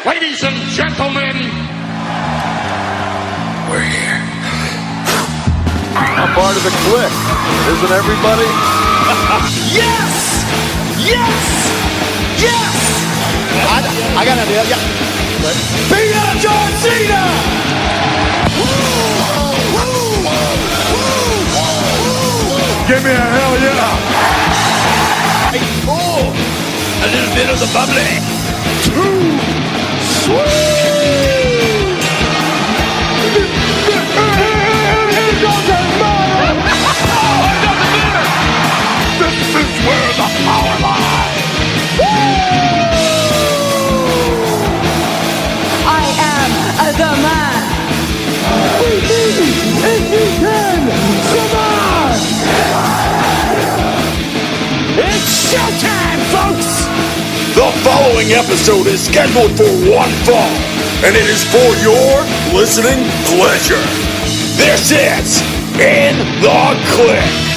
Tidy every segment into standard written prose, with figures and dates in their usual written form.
Ladies and gentlemen, we're here. I'm part of the Kliq, isn't everybody? Yes! Yes! Yes! I got an idea, yeah. Beat up John Cena! Give me a hell yeah! Oh, a little bit of the bubbly. Too sweet! Here goes the mother! This is where the power lies! I am the man. We need if you can survive! It's showtime, folks! The following episode is scheduled for one fall, and it is for your listening pleasure. This is In The Kliq.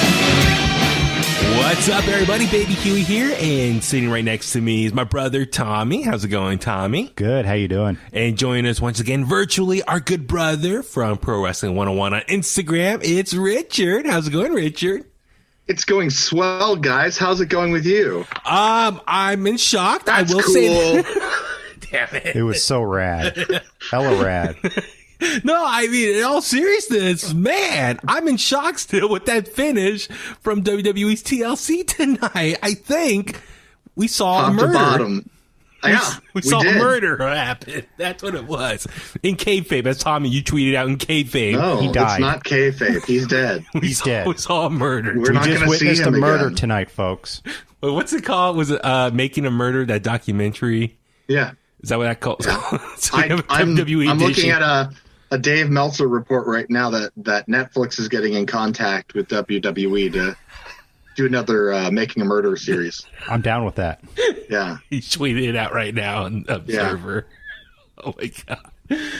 What's up, everybody? Baby Huey here, and sitting right next to me is my brother, Tommy. How's it going, Tommy? Good. How you doing? And joining us once again virtually, our good brother from Pro Wrestling 101 on Instagram. It's Richard. How's it going, Richard? It's going swell, guys. How's it going with you? I'm in shock. That's I will cool. say that. Damn it. It was so rad. Hella rad. No, I mean, in all seriousness, man, I'm in shock still with that finish from WWE's TLC tonight. I think we saw Top a murder. to bottom. We saw did. a murder happen. That's what it was. In kayfabe, as Tommy, you tweeted out in kayfabe. No, He died. it's not kayfabe. He's dead. He's dead. We saw a murder. We're We not just gonna see witnessed a him murder again. tonight, folks. Wait, what's it called? Was it Making a Murder, that documentary? Yeah. Is that what that called? So we have a I'm WWE looking edition. at a Dave Meltzer report right now that Netflix is getting in contact with WWE to do another Making a Murder series. I'm down with that. Yeah. He's tweeting it out right now on Observer. Oh my god.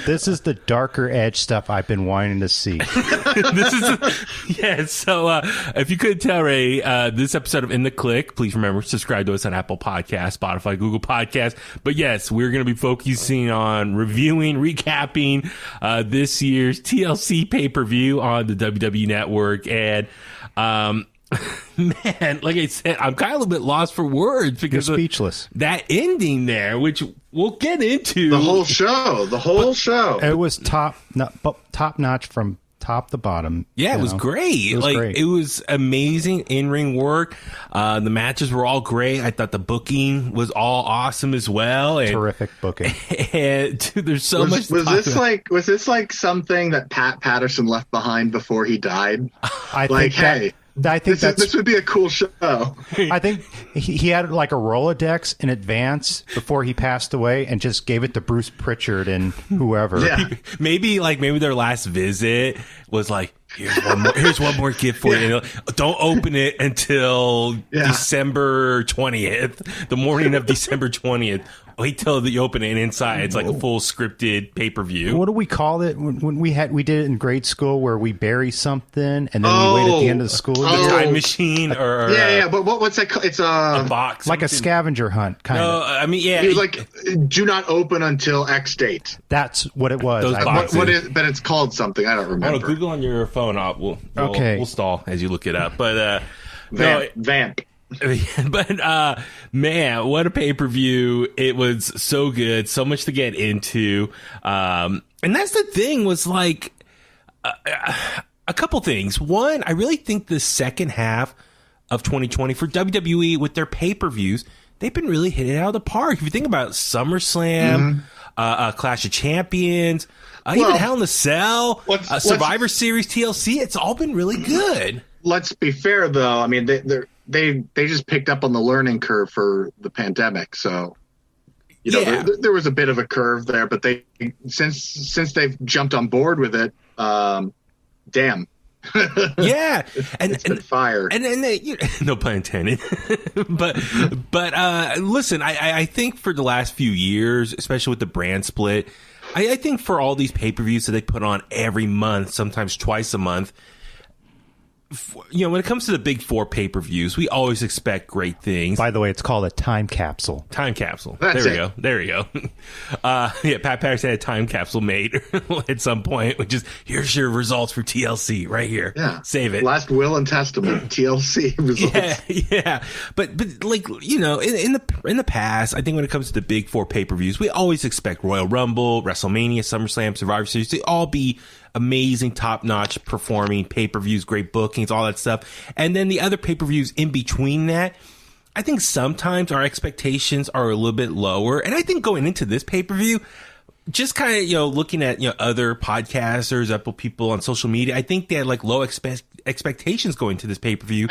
This is the darker edge stuff I've been wanting to see. This is so if you couldn't tell, Ray, this episode of In The Kliq, please remember, subscribe to us on Apple Podcasts, Spotify, Google Podcasts. But yes, we're going to be focusing on reviewing, recapping this year's TLC pay-per-view on the WWE Network. And man, like I said, I'm kind of a little bit lost for words You're because of speechless. that ending there, which we'll get into. The whole show. It was top notch from top to bottom. Yeah, it you was know. great. It was great. It was amazing in-ring work. The matches were all great. I thought the booking was all awesome as well. And, Terrific booking. and dude, there's so much. Was to talk this about. was this like something that Pat Patterson left behind before he died? I Like, think that, hey, I think this would be a cool show. I think he had like a Rolodex in advance before he passed away and just gave it to Bruce Pritchard and whoever. Yeah. Maybe their last visit was like, here's one more gift for you. Don't open it until December 20th, the morning of December 20th. Wait till you open it and inside it's like a full scripted pay-per-view. What do we call it when we did it in grade school where we bury something and then we wait at the end of the school year? Time machine or But what's that called? It's a box, Like a scavenger hunt, kind No, of. I mean, yeah. He was like, do not open until X date. That's what it was. Those boxes. But it's called something. I don't remember. Google on your phone. We'll stall as you look it up. But Vamp. But man, what a pay-per-view. It was so good, so much to get into. And that's the thing was like a couple things. One, I really think the second half of 2020 for WWE with their pay-per-views, they've been really hitting it out of the park. If you think about SummerSlam, Clash of Champions, even Hell in a Cell, Survivor Series, TLC, it's all been really good. Let's be fair, though. I mean, they just picked up on the learning curve for the pandemic, so there was a bit of a curve there. But they since they've jumped on board with it, damn. Yeah, it's been fire. And they, no pun intended. but listen, I think for the last few years, especially with the brand split, I think for all these pay-per-views that they put on every month, sometimes twice a month, when it comes to the big four pay-per-views, we always expect great things. By the way, it's called a time capsule. Time capsule. That's there we go. Pat Patterson had a time capsule made at some point, which is, here's your results for TLC right here. Yeah. Save it. Last will and testament, TLC results. Yeah. But like, in the past, I think when it comes to the big four pay-per-views, we always expect Royal Rumble, WrestleMania, SummerSlam, Survivor Series to all be amazing, top-notch performing pay-per-views, great bookings, all that stuff. And then the other pay-per-views in between that, I think sometimes our expectations are a little bit lower. And I think going into this pay-per-view, just kind of, looking at, other podcasters, Apple people on social media, I think they had like low expectations going to this pay-per-view.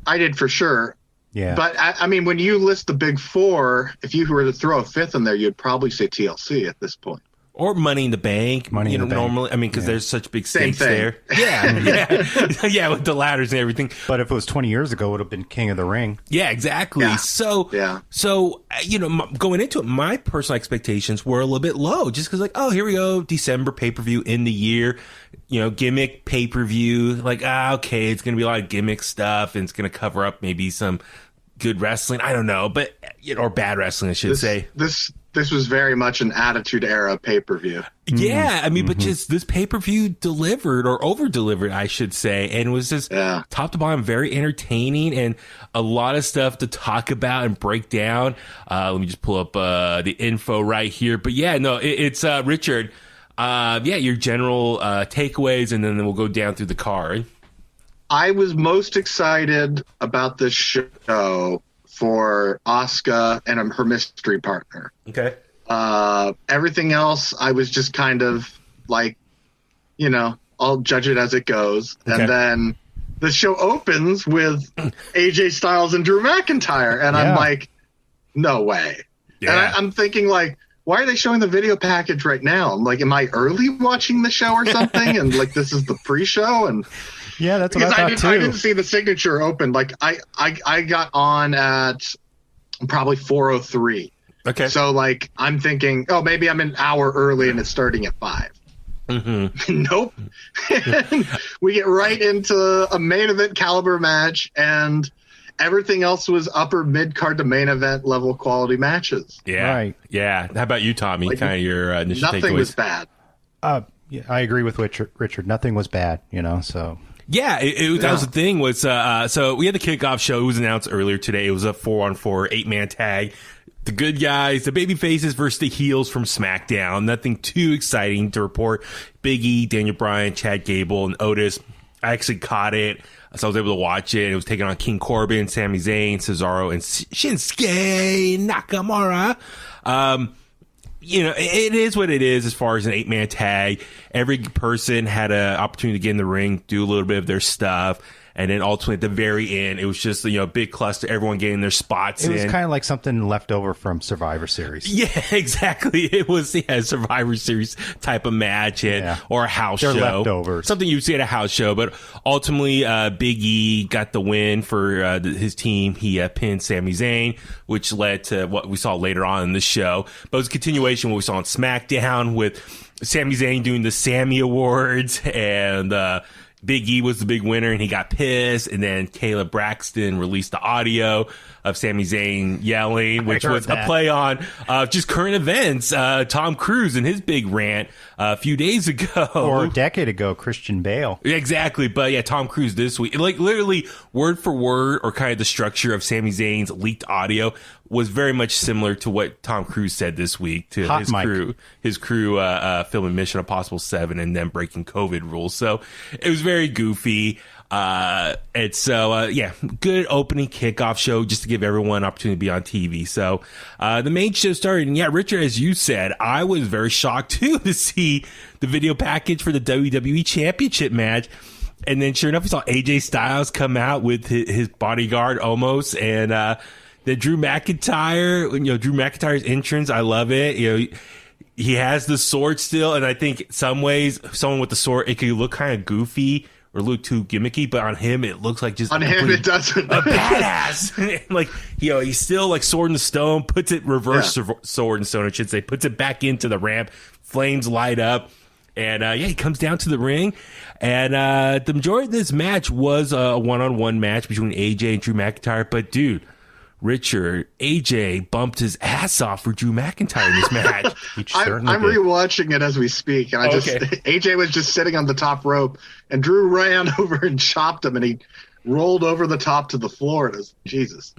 I did for sure. Yeah. But I mean, when you list the big four, if you were to throw a fifth in there, you'd probably say TLC at this point. Or Money in the Bank. Normally, I mean, because there's such big stakes there. Yeah, with the ladders and everything. But if it was 20 years ago, it would have been King of the Ring. Yeah, exactly. Yeah. So going into it, my personal expectations were a little bit low, just because, like, oh, here we go, December pay-per-view in the year, gimmick pay-per-view. Like, okay, it's going to be a lot of gimmick stuff, and it's going to cover up maybe some good wrestling. I don't know, but or bad wrestling, I should say. This was very much an Attitude Era pay-per-view. Yeah, I mean, but just this pay-per-view delivered, or over-delivered, I should say, and was just top to bottom very entertaining and a lot of stuff to talk about and break down. Let me just pull up the info right here. But yeah, no, it's Richard. Your general takeaways, and then we'll go down through the card. I was most excited about this show for Asuka and her mystery partner. Okay. Everything else, I was just kind of like, I'll judge it as it goes. Okay. And then the show opens with AJ Styles and Drew McIntyre. And I'm like, no way. Yeah. And I'm thinking, like, why are they showing the video package right now? I'm like, am I early watching the show or something? And like, this is the pre-show? And yeah, that's what I thought too. I didn't see the signature open. Like I got on at probably 4:03. Okay. So like I'm thinking, oh, maybe I'm an hour early and it's starting at 5. Mm-hmm. Nope. We get right into a main event caliber match, and everything else was upper mid card to main event level quality matches. Yeah. Right. Yeah. How about you, Tommy? Like, kind of your initial takeaways? Nothing was bad. Yeah, I agree with Richard. Nothing was bad, so. Yeah, that was the thing. Was so we had the kickoff show. It was announced earlier today. It was a 4-on-4 8-man tag. The good guys, the baby faces versus the heels from Smackdown. Nothing too exciting to report. Big E, Daniel Bryan, Chad Gable, and Otis. I actually caught it, so I was able to watch it. It was taking on King Corbin, Sami Zayn, Cesaro, and Shinsuke Nakamura. It is what it is as far as an 8-man tag. Every person had an opportunity to get in the ring, do a little bit of their stuff. And then ultimately at the very end, it was just, a big cluster, everyone getting their spots in. It was kind of like something left over from Survivor Series. Yeah, exactly. It was a Survivor Series type of match or a house show. Leftovers. Something you'd see at a house show. But ultimately, Big E got the win for his team. He pinned Sami Zayn, which led to what we saw later on in the show. But it was a continuation of what we saw on SmackDown with Sami Zayn doing the Sammy Awards, and Big E was the big winner, and he got pissed. And then Kayla Braxton released the audio of Sami Zayn yelling, which was a play on just current events. Tom Cruise and his big rant a few days ago. Or a decade ago, Christian Bale. Exactly. But yeah, Tom Cruise this week, like literally word for word, or kind of the structure of Sami Zayn's leaked audio was very much similar to what Tom Cruise said this week to his crew filming Mission Impossible 7 and then breaking COVID rules. So it was very goofy. And so, good opening kickoff show just to give everyone an opportunity to be on TV. So, the main show started, and Richard, as you said, I was very shocked too to see the video package for the WWE Championship match. And then sure enough, we saw AJ Styles come out with his bodyguard almost, and, then Drew McIntyre, Drew McIntyre's entrance, I love it. He has the sword still, and I think some ways, someone with the sword, it could look kind of goofy or look too gimmicky, but on him, it looks like just on him it doesn't. A badass. Like, he's still like sword in the stone, puts it reverse sword in stone, I should say, puts it back into the ramp, flames light up. And he comes down to the ring, and the majority of this match was a one-on-one match between AJ and Drew McIntyre. But dude, Richard, AJ bumped his ass off for Drew McIntyre in this match. I'm rewatching it as we speak, and AJ was just sitting on the top rope, and Drew ran over and chopped him, and he rolled over the top to the floor. It was Jesus.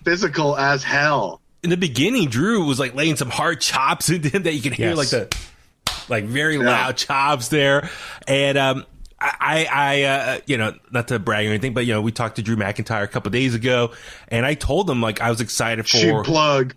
Physical as hell. In the beginning, Drew was like laying some hard chops into him that you can hear like very loud chops there. And I not to brag or anything, but we talked to Drew McIntyre a couple of days ago, and I told him like I was excited for. Cheap plug.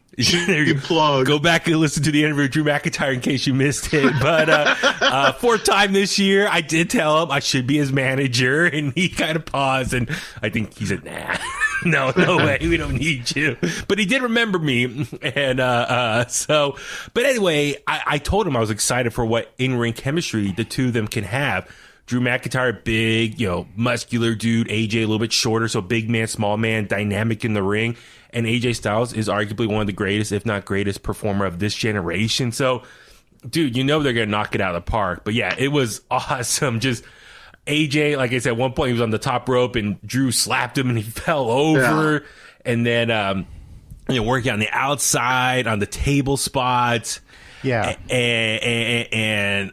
Go back and listen to the interview with Drew McIntyre in case you missed it. But fourth time this year, I did tell him I should be his manager, and he kind of paused, and I think he said, "Nah, no way, we don't need you." But he did remember me, and But anyway, I told him I was excited for what in-ring chemistry the two of them can have. Drew McIntyre, big, muscular dude. AJ, a little bit shorter, so big man, small man, dynamic in the ring. And AJ Styles is arguably one of the greatest, if not greatest, performer of this generation. So, dude, they're going to knock it out of the park. But yeah, it was awesome. Just AJ, like I said, at one point he was on the top rope and Drew slapped him and he fell over. Yeah. And then, working on the outside, on the table spots. Yeah. And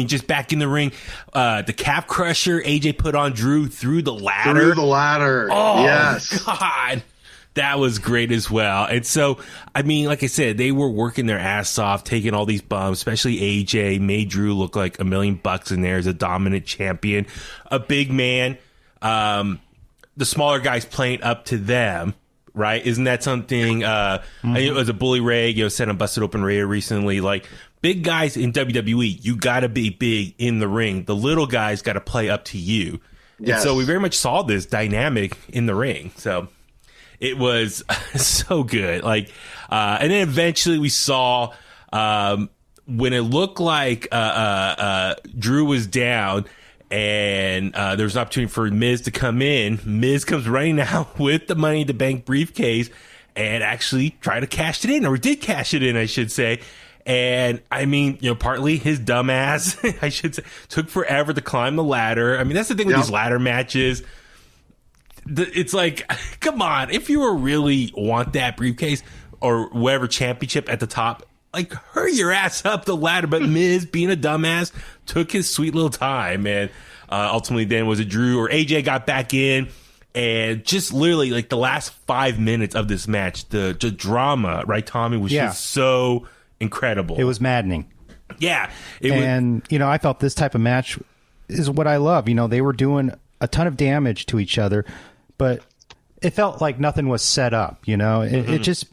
just back in the ring, the calf crusher AJ put on Drew through the ladder. Oh, yes. God. That was great as well. And so, like I said, they were working their ass off, taking all these bumps, especially AJ, made Drew look like $1 million in there as a dominant champion. A big man. The smaller guys playing up to them. Right? Isn't that something? I think it was a Bully Ray, said on Busted Open Radio recently, like, big guys in WWE, you got to be big in the ring. The little guys got to play up to you. Yes. And so we very much saw this dynamic in the ring. So it was so good. Like, and then eventually we saw when it looked like Drew was down and there was an opportunity for Miz to come in. Miz comes running out with the Money in the Bank briefcase and actually tried to cash it in, or did cash it in, I should say. And partly his dumbass, I should say, took forever to climb the ladder. That's the thing with these ladder matches. It's like, come on, if you really want that briefcase or whatever championship at the top, like, hurry your ass up the ladder. But Miz, being a dumbass, took his sweet little time. And ultimately then was it Drew or AJ got back in. And just literally like the last 5 minutes of this match, the drama, right, Tommy, was just so incredible. It was maddening. Yeah. I felt this type of match is what I love. They were doing a ton of damage to each other, but it felt like nothing was set up, It just,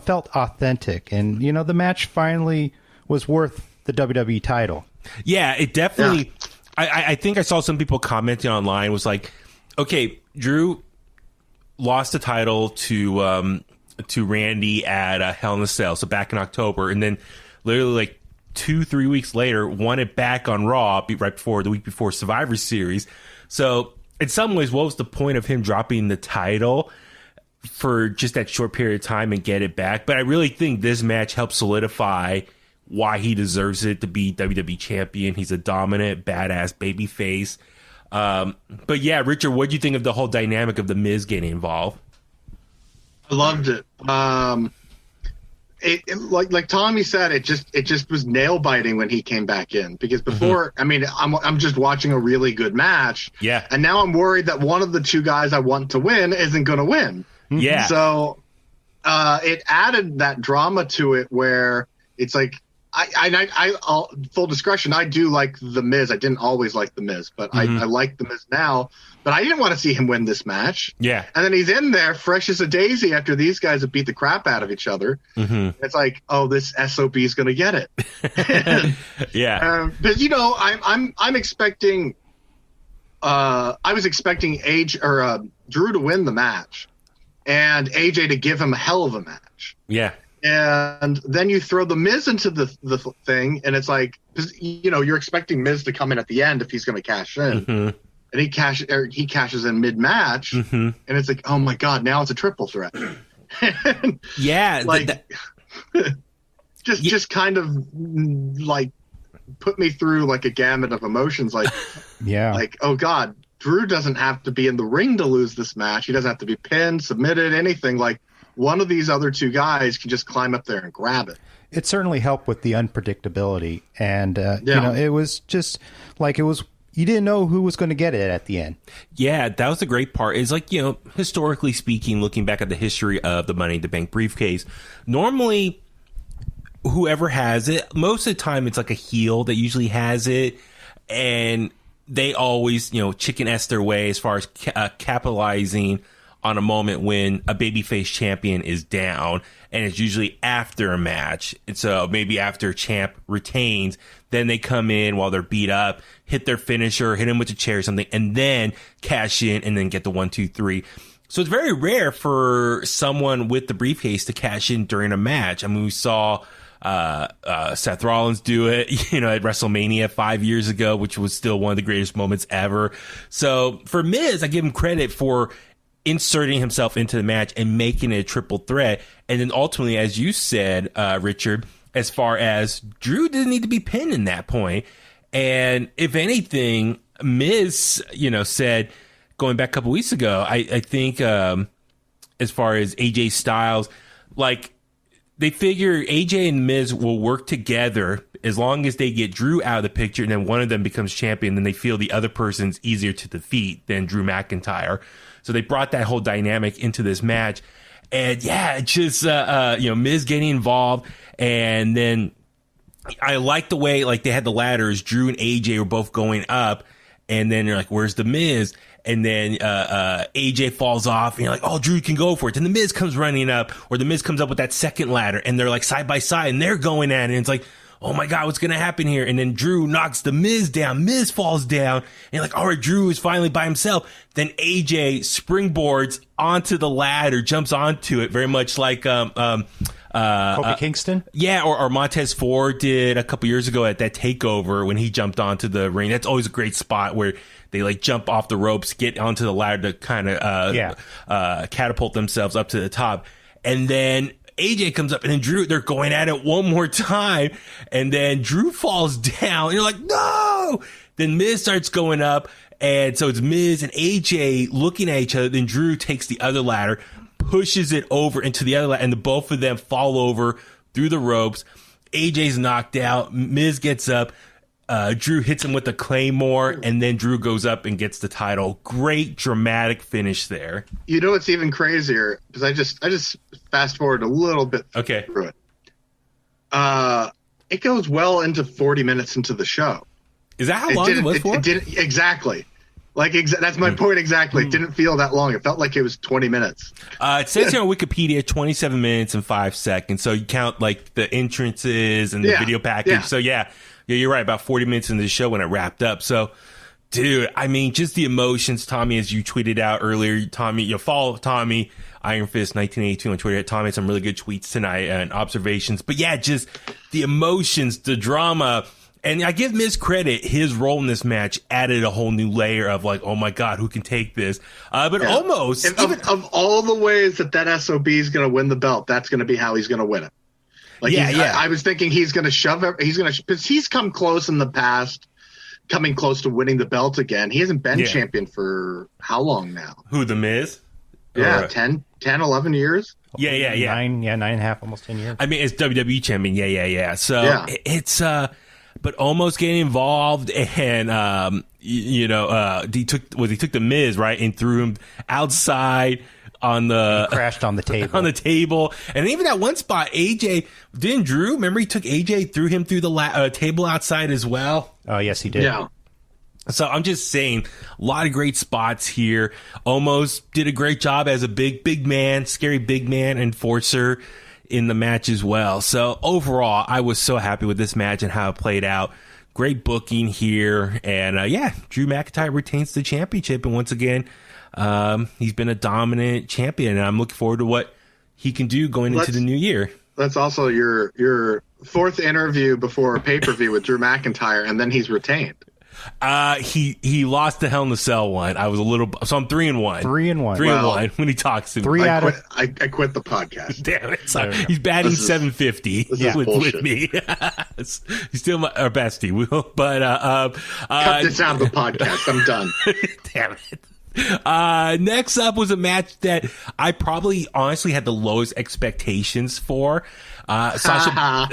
felt authentic. And, the match finally was worth the WWE title. Yeah, it definitely... Yeah. I think I saw some people commenting online, was like, okay, Drew lost the title to Randy at Hell in a Cell, so back in October, and then literally like 2-3 weeks later won it back on Raw right before the week before Survivor Series. So in some ways, what was the point of him dropping the title for just that short period of time and get it back? But I really think this match helped solidify why he deserves it to be WWE champion. He's a dominant, badass babyface. But yeah, Richard, what do you think of the whole dynamic of the Miz getting involved? I loved it. Like Tommy said, it just was nail biting when he came back in, because before, I'm just watching a really good match. Yeah. And now I'm worried that one of the two guys I want to win isn't going to win. Yeah. So, it added that drama to it where it's like, I full discretion, I do like The Miz. I didn't always like The Miz, but I like The Miz now. But I didn't want to see him win this match. Yeah. And then he's in there fresh as a daisy after these guys have beat the crap out of each other. It's like, oh, this SOB is going to get it. Yeah. But I'm expecting. I was expecting Drew to win the match, and AJ to give him a hell of a match. Yeah. And then you throw the Miz into the thing, and it's like, you're expecting Miz to come in at the end if he's going to cash in, and he cashes in mid match, and it's like, oh my god, now it's a triple threat. Yeah, like just kind of like put me through like a gamut of emotions. Like, like, oh God, Drew doesn't have to be in the ring to lose this match. He doesn't have to be pinned, submitted, anything. Like, one of these other two guys can just climb up there and grab it. It certainly helped with the unpredictability. And, you know, it was just like you didn't know who was going to get it at the end. Yeah, that was the great part. Is like, you know, historically speaking, looking back at the history of the Money in the Bank briefcase, normally whoever has it, most of the time it's like a heel that usually has it. And they always, you know, chicken-esque their way as far as capitalizing on a moment when a babyface champion is down, and it's usually after a match. And so maybe after a champ retains, then they come in while they're beat up, hit their finisher, hit him with a chair or something, and then cash in and then get the 1, 2, 3. So it's very rare for someone with the briefcase to cash in during a match. I mean, we saw Seth Rollins do it, you know, at WrestleMania 5 years ago, which was still one of the greatest moments ever. So for Miz, I give him credit for inserting himself into the match and making it a triple threat. And then ultimately, as you said, Richard, as far as Drew didn't need to be pinned in that point. And if anything, Miz, you know, said going back a couple weeks ago, I think as far as AJ Styles, like, they figure AJ and Miz will work together as long as they get Drew out of the picture, and then one of them becomes champion. Then they feel the other person's easier to defeat than Drew McIntyre. So they brought that whole dynamic into this match. And yeah, it's just, you know, Miz getting involved. And then I like the way, like, they had the ladders. Drew and AJ were both going up. And then you're like, where's the Miz? And then AJ falls off, and you're like, oh, Drew can go for it. And the Miz comes running up, or the Miz comes up with that second ladder, and they're like side by side, and they're going at it. And it's like, oh my God, what's going to happen here? And then Drew knocks the Miz down. Miz falls down, and you're like, all right, Drew is finally by himself. Then AJ springboards onto the ladder, jumps onto it, very much like Kofi Kingston? Yeah, or Montez Ford did a couple years ago at that takeover when he jumped onto the ring. That's always a great spot where they like jump off the ropes, get onto the ladder to kind of catapult themselves up to the top. And then AJ comes up, and then Drew, they're going at it one more time, and then Drew falls down, and you're like, no! Then Miz starts going up, and so it's Miz and AJ looking at each other. Then Drew takes the other ladder, pushes it over into the other ladder, and the both of them fall over through the ropes. AJ's knocked out. Miz gets up. Drew hits him with a Claymore, and then Drew goes up and gets the title. Great dramatic finish there. You know what's even crazier? Because I just fast forward a little bit through it. It goes well into 40 minutes into the show. Is that how long it was for? It didn't exactly. Like that's my point exactly. It didn't feel that long. It felt like it was 20 minutes. It says here on Wikipedia 27 minutes and 5 seconds. So you count like the entrances and the video package. Yeah. So yeah, you're right. About 40 minutes into the show when it wrapped up. So, dude, I mean, just the emotions, Tommy, as you tweeted out earlier. Tommy, you follow Tommy Iron Fist 1982 on Twitter. Tommy had some really good tweets tonight and observations. But yeah, just the emotions, the drama. And I give Miz credit. His role in this match added a whole new layer of like, oh my God, who can take this? Almost. Of all the ways that SOB is going to win the belt, that's going to be how he's going to win it. Like, I was thinking he's going to shove it. Because he's come close in the past, coming close to winning the belt again. He hasn't been champion for how long now? Who, the Miz? Yeah, 10, 11 years. Yeah. 9.5, almost 10 years. I mean, it's WWE champion. Yeah. So it's but almost getting involved, and he took the Miz, right, and threw him outside on the crashed on the table and even that one spot, AJ didn't Drew remember he took AJ, threw him through the table outside as well. Oh yes, he did. Yeah. So I'm just saying, a lot of great spots here. Almost did a great job as a big man, scary big man enforcer in the match as well. So overall, I was so happy with this match and how it played out. Great booking here. And Drew McIntyre retains the championship. And once again, he's been a dominant champion. And I'm looking forward to what he can do going into the new year. That's also your fourth interview before a pay-per-view with Drew McIntyre, and then he's retained. He lost the Hell in the Cell one. I was a little, so I'm 3-1. 3-1. 3-1 when he talks to me. I quit the podcast. Damn it! Sorry. He's batting 750 with me. He's still our bestie. But cut this out of the podcast. I'm done. Damn it. Next up was a match that I probably honestly had the lowest expectations for. Sasha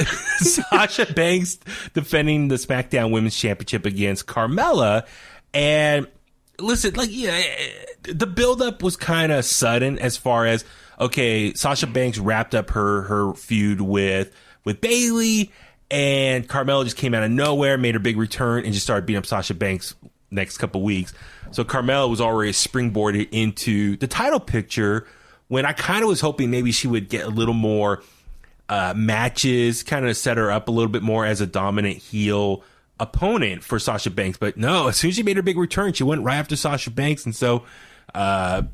Banks defending the Smackdown Women's Championship against Carmella. And listen, the buildup was kind of sudden as far as, okay, Sasha Banks wrapped up her feud with Bayley, and Carmella just came out of nowhere, made her big return, and just started beating up Sasha Banks next couple weeks. So Carmella was already springboarded into the title picture when I kind of was hoping maybe she would get a little more matches, kind of set her up a little bit more as a dominant heel opponent for Sasha Banks. But no, as soon as she made her big return, she went right after Sasha Banks. And so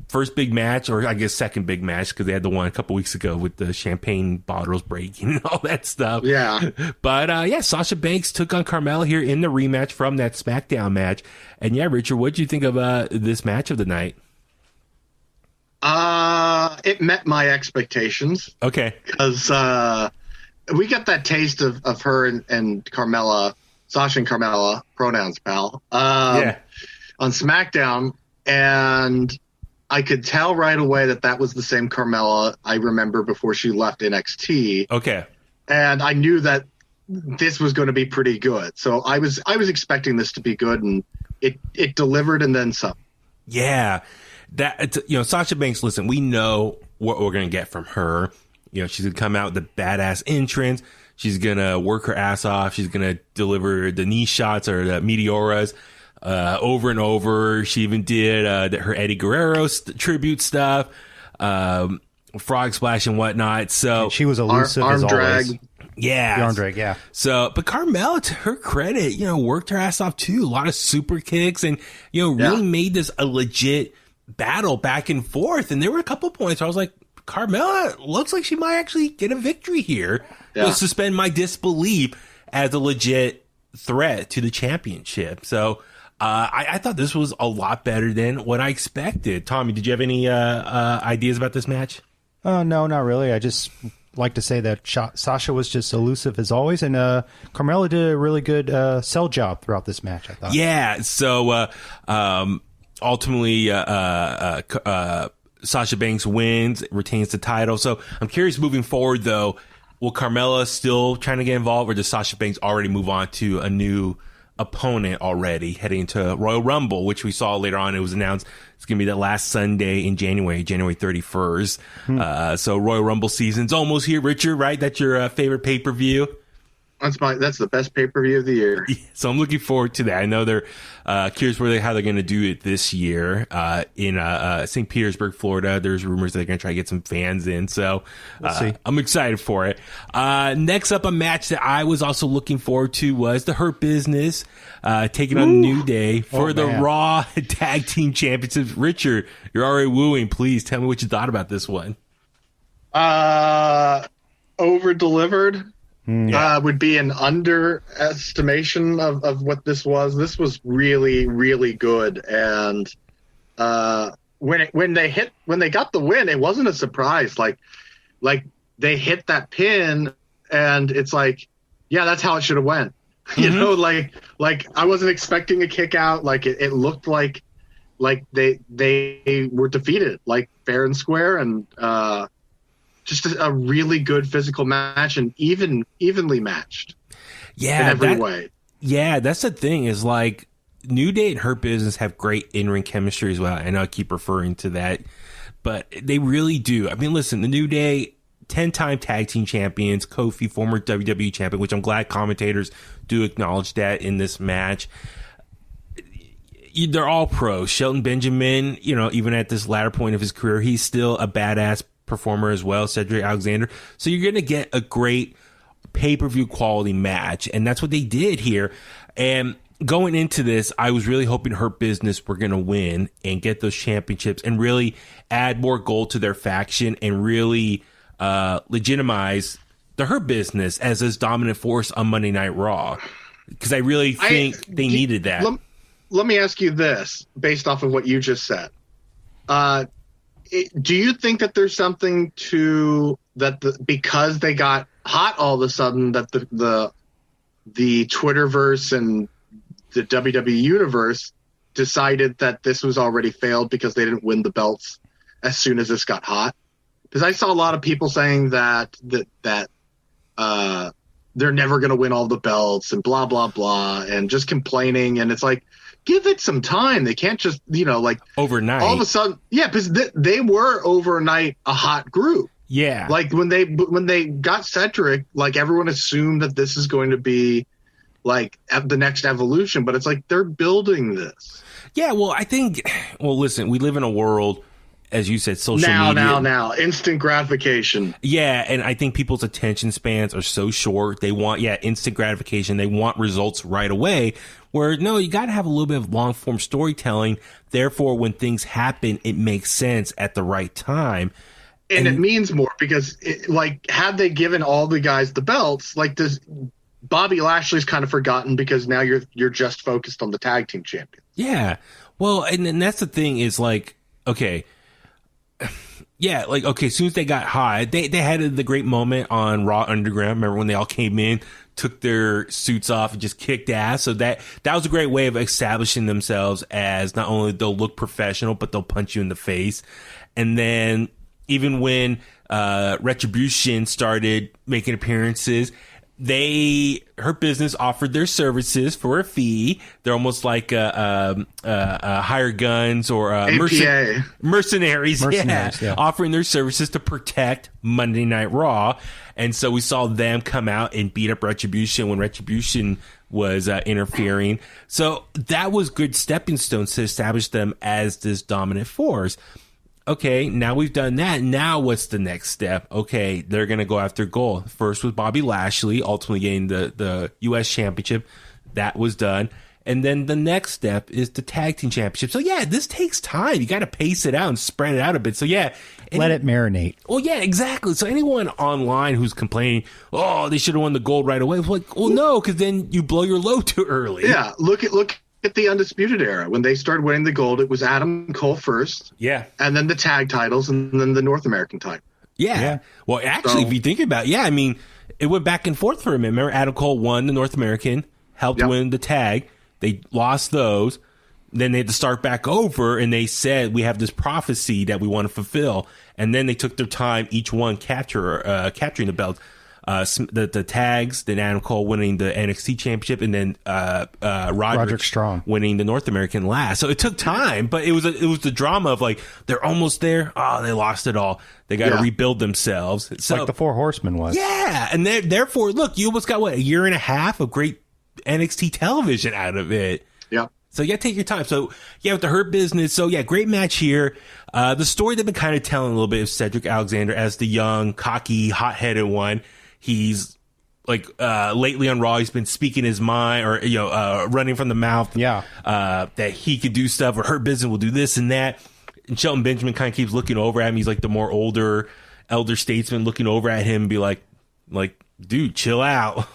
first big match, or I guess second big match, because they had the one a couple weeks ago with the champagne bottles breaking and all that stuff. Yeah. But Sasha Banks took on Carmella here in the rematch from that Smackdown match. And yeah, Richard, what did you think of this match of the night? It met my expectations. Okay. Because we got that taste of her and Carmella, Sasha and Carmella, pronouns, pal, on SmackDown. And I could tell right away that was the same Carmella I remember before she left NXT. Okay. And I knew that this was going to be pretty good. So I was expecting this to be good, and it delivered and then some. Yeah. Sasha Banks, listen, we know what we're going to get from her. She's going to come out with a badass entrance. She's going to work her ass off. She's going to deliver the knee shots or the meteoras over and over. She even did her Eddie Guerrero tribute stuff, frog splash and whatnot. So and she was elusive arm as drag. always. Yeah. The arm drag, yeah. So, but Carmella, to her credit, worked her ass off too. A lot of super kicks and, really made this a legit battle back and forth. And there were a couple points where I was like, Carmella looks like she might actually get a victory here. Yeah. Suspend my disbelief as a legit threat to the championship. So I thought this was a lot better than what I expected. Tommy, did you have any ideas about this match? No, not really. I just like to say that Sasha was just elusive as always, and Carmella did a really good sell job throughout this match, I thought. Yeah, so ultimately Sasha Banks wins, retains the title. So I'm curious moving forward, though, will Carmella still trying to get involved, or does Sasha Banks already move on to a new opponent already heading into Royal Rumble, which we saw later on? It was announced it's going to be that last Sunday in January 31st. So Royal Rumble season's almost here. Richard, right? That's your favorite pay-per-view? That's the best pay-per-view of the year. So I'm looking forward to that. I know they're curious how they're going to do it this year in St. Petersburg, Florida. There's rumors they're going to try to get some fans in. So I'm excited for it. Next up, a match that I was also looking forward to was the Hurt Business taking on New Day for the Raw Tag Team Championships. Richard, you're already wooing. Please tell me what you thought about this one. Over-delivered. Would be an underestimation of what this was. This was really, really good. And when they got the win, it wasn't a surprise. Like they hit that pin, and it's like, yeah, that's how it should have went. You know, like I wasn't expecting a kick out. Like it looked like they were defeated, like fair and square, and just a really good physical match, and evenly matched. Yeah, in every way. Yeah, that's the thing, is like New Day and Hurt Business have great in-ring chemistry as well. I know I keep referring to that, but they really do. I mean, listen, the New Day, 10-time tag team champions, Kofi, former WWE champion, which I'm glad commentators do acknowledge that in this match. They're all pros. Shelton Benjamin, even at this latter point of his career, he's still a badass performer as well. Cedric Alexander. So you're going to get a great pay-per-view quality match, and that's what they did here. And going into this, I was really hoping Hurt Business were going to win and get those championships and really add more gold to their faction and really legitimize the Hurt Business as this dominant force on Monday Night Raw, because I really think they needed that. let me ask you this, based off of what you just said. Do you think that there's something to that because they got hot all of a sudden that the Twitterverse and the WWE universe decided that this was already failed because they didn't win the belts as soon as this got hot? Because I saw a lot of people saying that they're never going to win all the belts and blah, blah, blah, and just complaining. And it's like, give it some time. They can't just, like overnight. All of a sudden, yeah, because they were overnight a hot group. Yeah. Like when they got Cedric, like everyone assumed that this is going to be like the next evolution, but it's like they're building this. Yeah, well, I think, listen, we live in a world, as you said, social media. Now, instant gratification. Yeah, and I think people's attention spans are so short. They want, instant gratification. They want results right away. Where, no, you got to have a little bit of long-form storytelling. Therefore, when things happen, it makes sense at the right time. And it means more because, had they given all the guys the belts, Bobby Lashley's kind of forgotten because now you're just focused on the tag team champions. Yeah. Well, and that's the thing is okay. Yeah, as soon as they got hot, they had the great moment on Raw Underground. Remember when they all came in, took their suits off, and just kicked ass? So that was a great way of establishing themselves as not only they'll look professional, but they'll punch you in the face. And then even when Retribution started making appearances, Hurt Business offered their services for a fee. They're almost like hired guns or mercenaries, yeah, offering their services to protect Monday Night Raw. And so we saw them come out and beat up Retribution when Retribution was interfering. So that was good stepping stones to establish them as this dominant force. Okay, now we've done that. Now what's the next step? Okay, they're going to go after gold. First was Bobby Lashley, ultimately getting the U.S. Championship. That was done. And then the next step is the Tag Team Championship. So, yeah, this takes time. You got to pace it out and spread it out a bit. So, yeah. Let it marinate. Well, yeah, exactly. So anyone online who's complaining, they should have won the gold right away. It's like, well, no, because then you blow your load too early. Yeah, look at the Undisputed Era. When they started winning the gold, it was Adam Cole first. Yeah. And then the tag titles and then the North American title. Yeah. Well, actually, if you think about it, it went back and forth for a minute. Remember, Adam Cole won the North American, helped win the tag. They lost those. Then they had to start back over, and they said, we have this prophecy that we want to fulfill. And then they took their time, each one capturing the belt. The tags, then Adam Cole winning the NXT championship, and then Roderick Strong winning the North American last. So it took time, but it was the drama of they're almost there. Oh, they lost it all. They got to rebuild themselves. So, like the Four Horsemen was. Yeah, and therefore, look, you almost got a year and a half of great NXT television out of it. Yeah. So you got to take your time. So with the Hurt Business. So great match here. The story they've been kind of telling a little bit of Cedric Alexander as the young, cocky, hot-headed one. He's lately on Raw, he's been speaking his mind or, running from the mouth. Yeah. That he could do stuff or Hurt Business will do this and that. And Shelton Benjamin kind of keeps looking over at him. He's like the more elder statesman looking over at him and be like, dude, chill out.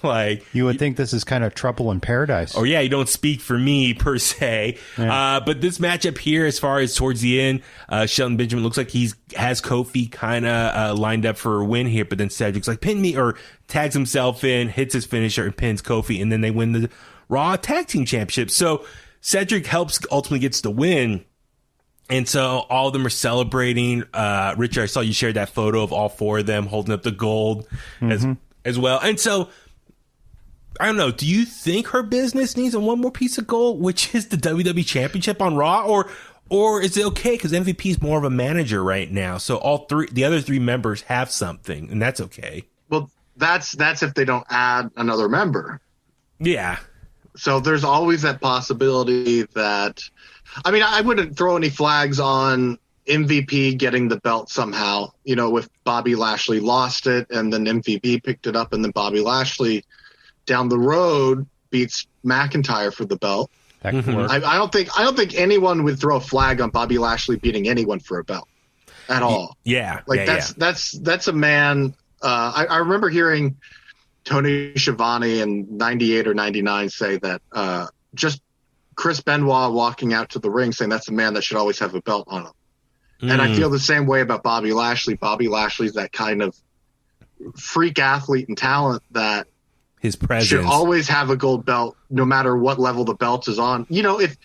You would think this is kind of trouble in paradise. Or you don't speak for me per se. Yeah. But this matchup here, as far as towards the end, Shelton Benjamin looks like has Kofi kind of lined up for a win here, but then Cedric's like, pin me, or tags himself in, hits his finisher and pins Kofi, and then they win the Raw Tag Team Championship. So Cedric ultimately gets the win. And so all of them are celebrating. Richard, I saw you shared that photo of all four of them holding up the gold as well. And so, I don't know, do you think Her Business needs one more piece of gold, which is the WWE Championship on Raw? Or is it okay because MVP is more of a manager right now? So the other three members have something, and that's okay. Well, that's if they don't add another member. Yeah. So there's always that possibility that, I wouldn't throw any flags on MVP getting the belt somehow, if Bobby Lashley lost it and then MVP picked it up and then Bobby Lashley down the road beats McIntyre for the belt. That could work. I don't think anyone would throw a flag on Bobby Lashley beating anyone for a belt at all. Yeah. That's a man. I remember hearing Tony Schiavone in 98 or 99 say that, just Chris Benoit walking out to the ring saying that's a man that should always have a belt on him. And I feel the same way about Bobby Lashley. Bobby Lashley's that kind of freak athlete and talent that his presence should always have a gold belt, no matter what level the belt is on. You know, if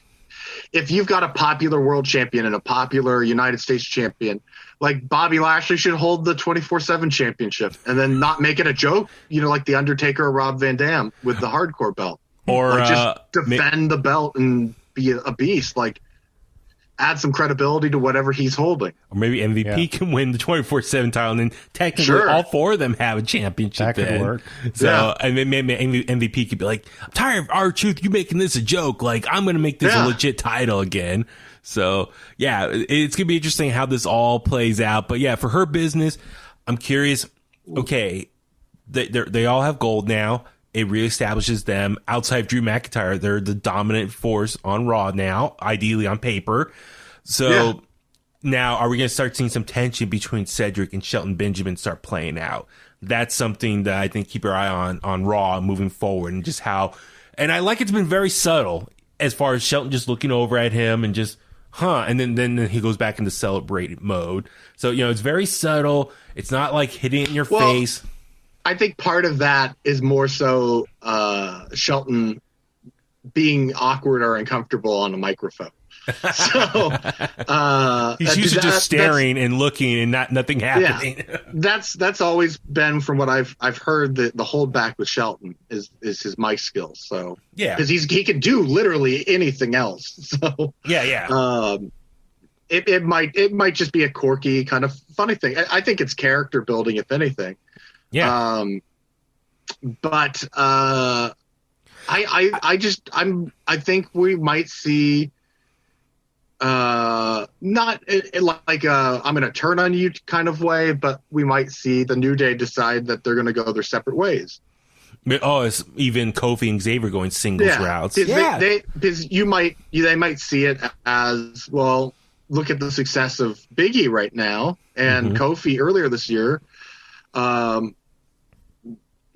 you've got a popular world champion and a popular United States champion, like Bobby Lashley should hold the 24/7 championship and then not make it a joke, you know, like The Undertaker or Rob Van Dam with the hardcore belt. Or like just defend the belt and be a beast. Like, add some credibility to whatever he's holding. Or maybe MVP can win the 24/7 title, and then technically all four of them have a championship. That could work. So, and then maybe MVP could be like, I'm tired of R-Truth, you making this a joke. Like, I'm going to make this a legit title again. So, yeah, it's going to be interesting how this all plays out. But, yeah, for her business, I'm curious. Okay, they all have gold now. It reestablishes them. Outside of Drew McIntyre, they're the dominant force on Raw now, ideally on paper. So now, are we going to start seeing some tension between Cedric and Shelton Benjamin start playing out? That's something that I think keep your eye on Raw moving forward, and just how. And I like it's been very subtle as far as Shelton just looking over at him and just, and then he goes back into celebrate mode. So, you know, it's very subtle. It's not like hitting it in your face. I think part of that is more so Shelton being awkward or uncomfortable on a microphone. So he's used to just staring and looking and nothing happening. Yeah, that's always been, from what I've heard, the holdback with Shelton is his mic skills. So because he can do literally anything else. So it might just be a quirky kind of funny thing. I think it's character building, if anything. Yeah. But I think we might see not like I'm going to turn on you kind of way, but we might see the New Day decide that they're going to go their separate ways. Oh, it's even Kofi and Xavier going singles routes. Because they might see it as, well, look at the success of Big E right now and Kofi earlier this year.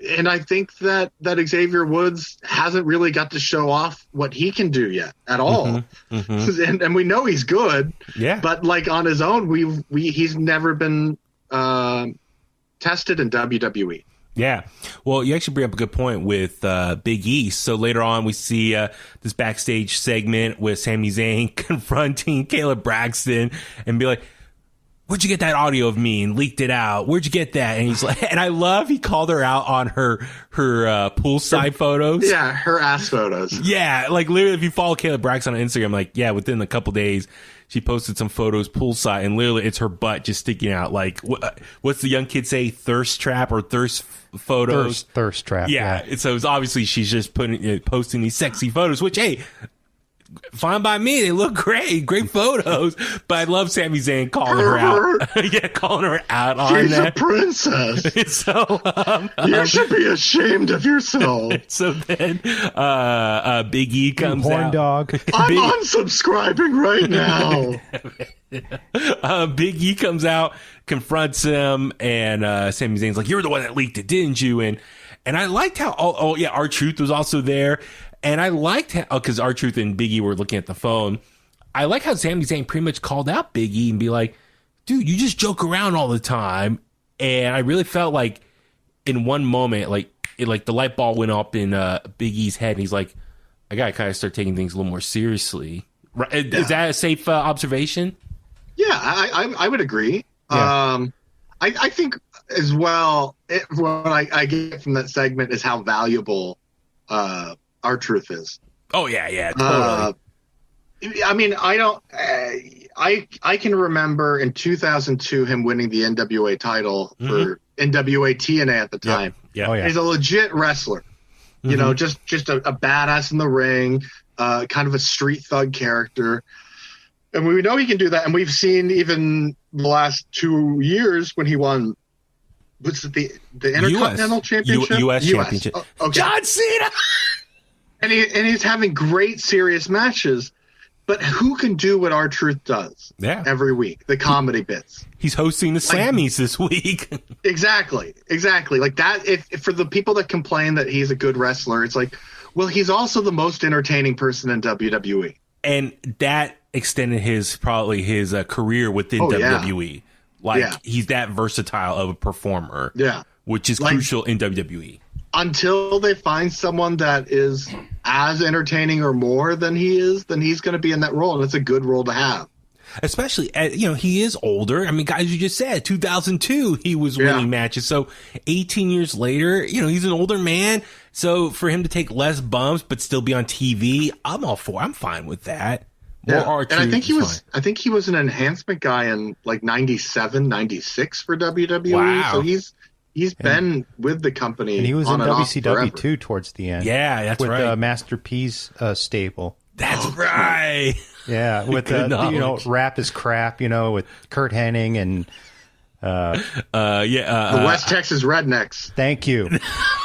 And I think that Xavier Woods hasn't really got to show off what he can do yet at all. And we know he's good. Yeah. But like on his own, he's never been tested in WWE. Yeah. Well, you actually bring up a good point with Big E. So later on, we see this backstage segment with Sami Zayn confronting Caleb Braxton and be like, where'd you get that audio of me, and leaked it out? Where'd you get that? And he's like, and I love he called her out on her poolside photos. Yeah, her ass photos. Yeah, like literally, if you follow Caleb Braxton on Instagram, like within a couple days, she posted some photos poolside, and literally it's her butt just sticking out. Like what's the young kid say? Thirst trap or thirst photos? Thirst trap. Yeah. So it's obviously she's just posting these sexy photos, which fine by me. They look great photos. But I love Sami Zayn calling her out. Calling her out on She's that. She's a princess. So you should be ashamed of yourself. So then Big E comes horn out. Dog. I'm unsubscribing right now. Big E comes out, confronts him, and Sami Zayn's like, "You're the one that leaked it, didn't you?" And I liked how R-Truth was also there. And I liked how, because R-Truth and Big E were looking at the phone, I like how Sami Zayn pretty much called out Big E and be like, dude, you just joke around all the time. And I really felt like in one moment, like the light bulb went up in Big E's head, and he's like, I got to kind of start taking things a little more seriously. Right? Is that a safe observation? Yeah, I would agree. Yeah. I think as well, what I get from that segment is how valuable R-Truth is. Oh yeah, totally. I mean, I can remember in 2002 him winning the NWA title for NWA TNA at the time. Yeah. Oh, yeah. He's a legit wrestler. You know, just a badass in the ring, kind of a street thug character. And we know he can do that. And we've seen even the last 2 years when he won, what's it, the Intercontinental Championship? U.S. Championship. Okay. John Cena! And he's having great, serious matches. But who can do what R-Truth does every week? The comedy bits. He's hosting the Slammies this week. Exactly. Like that. If for the people that complain that he's a good wrestler, it's like, Well, he's also the most entertaining person in WWE. And that extended his career within WWE. He's that versatile of a performer. Yeah. Which is crucial in WWE. Until they find someone that is as entertaining or more than he is, then he's going to be in that role. And it's a good role to have. Especially, he is older. I mean, guys, you just said 2002, he was winning matches. So 18 years later, he's an older man. So for him to take less bumps, but still be on TV, I'm fine with that. And I think he was an enhancement guy in like 97, 96 for WWE. Wow. So he's been with the company. And he was on in and WCW too towards the end. Yeah, that's with, right. With Master P's stable. That's right. Yeah, with rap is crap, with Kurt Hennig and the West Texas Rednecks. Thank you.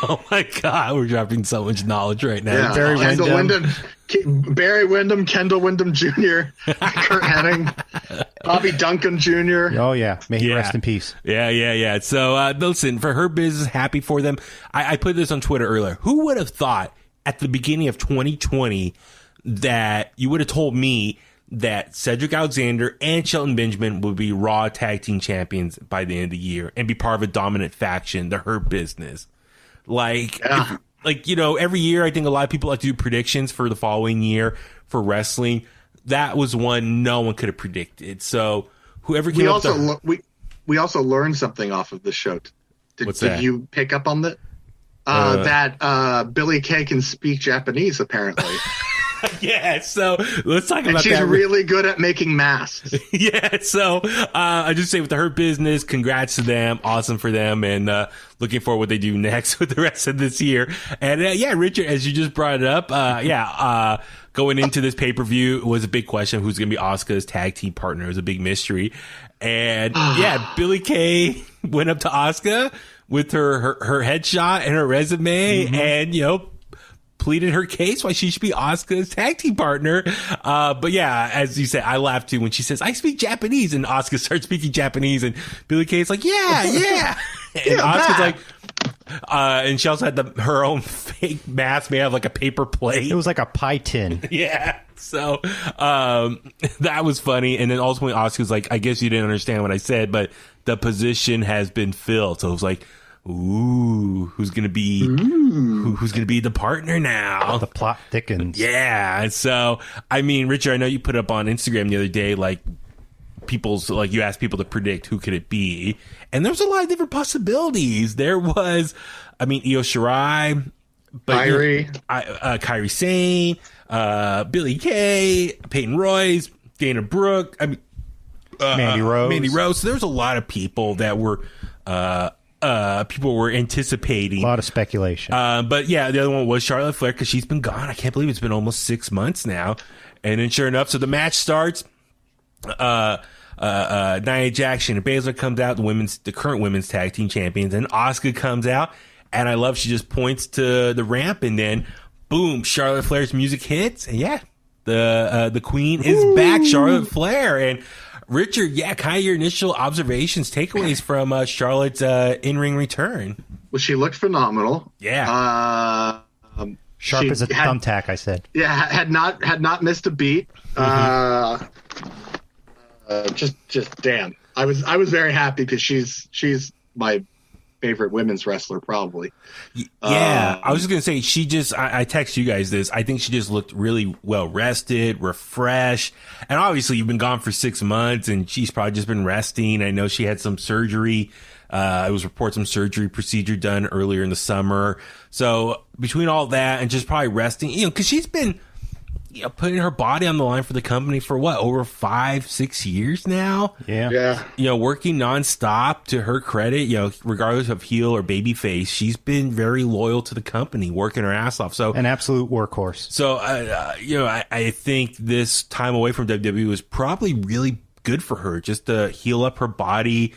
Oh my God, we're dropping so much knowledge right now. Yeah. Barry Windham, Kendall Windham Jr., Kurt Hennig, Bobby Duncan Jr. Oh yeah, may he rest in peace. Yeah. So listen, for her business, happy for them. I put this on Twitter earlier. Who would have thought at the beginning of 2020 that you would have told me that Cedric Alexander and Shelton Benjamin would be Raw Tag Team Champions by the end of the year and be part of a dominant faction, the Hurt Business. Every year I think a lot of people like to do predictions for the following year for wrestling. That was one no one could have predicted. So whoever came we also learned something off of the show. Did you pick up on that? That Billie Kay can speak Japanese, apparently. Yeah, so let's talk about that. She's really good at making masks. Yeah, so I just say with the Hurt Business, congrats to them. Awesome for them. And looking forward what they do next with the rest of this year. And Richard, as you just brought it up, going into this pay-per-view was a big question. Who's going to be Asuka's tag team partner? It was a big mystery. And Billie Kay went up to Asuka with her headshot and her resume and, pleaded her case why she should be Asuka's tag team partner. But yeah, as you said, I laughed too when she says, I speak Japanese, and Asuka starts speaking Japanese, and Billie Kay's like, yeah. And Asuka's like, and she also had her own fake mask made out of like a paper plate. It was like a pie tin. Yeah. So that was funny. And then ultimately Asuka's like, I guess you didn't understand what I said, but the position has been filled. So it was like, ooh, who's gonna be the partner now? The plot thickens. Yeah. So I mean, Richard, I know you put up on Instagram the other day, you asked people to predict who could it be, and there was a lot of different possibilities. There was, Io Shirai, Kairi Sane, Billie Kay, Peyton Royce, Dana Brooke, Mandy Rose. So there was a lot of people that were people were anticipating. A lot of speculation. But yeah, the other one was Charlotte Flair, because she's been gone. I can't believe it's been almost 6 months now. And then sure enough, so the match starts. Nia Jax, Shayna Baszler comes out, the current women's tag team champions, and Asuka comes out. And I love she just points to the ramp, and then boom, Charlotte Flair's music hits, and the queen is back, Charlotte Flair. And Richard, kind of your initial observations, takeaways from Charlotte's in-ring return. Well, she looked phenomenal. Yeah. Sharp as a thumbtack, I said. Yeah, had not missed a beat. Just damn. I was very happy because she's my favorite women's wrestler, probably. Yeah, I was just gonna say I text you guys this. I think she just looked really well rested, refreshed, and obviously you've been gone for 6 months, and she's probably just been resting. I know she had some surgery. It was reported some surgery procedure done earlier in the summer. So between all that and just probably resting, because she's been putting her body on the line for the company for over 5-6 years now. Yeah. Working nonstop. To her credit, regardless of heel or babyface, she's been very loyal to the company, working her ass off. So an absolute workhorse. So I think this time away from WWE was probably really good for her, just to heal up her body.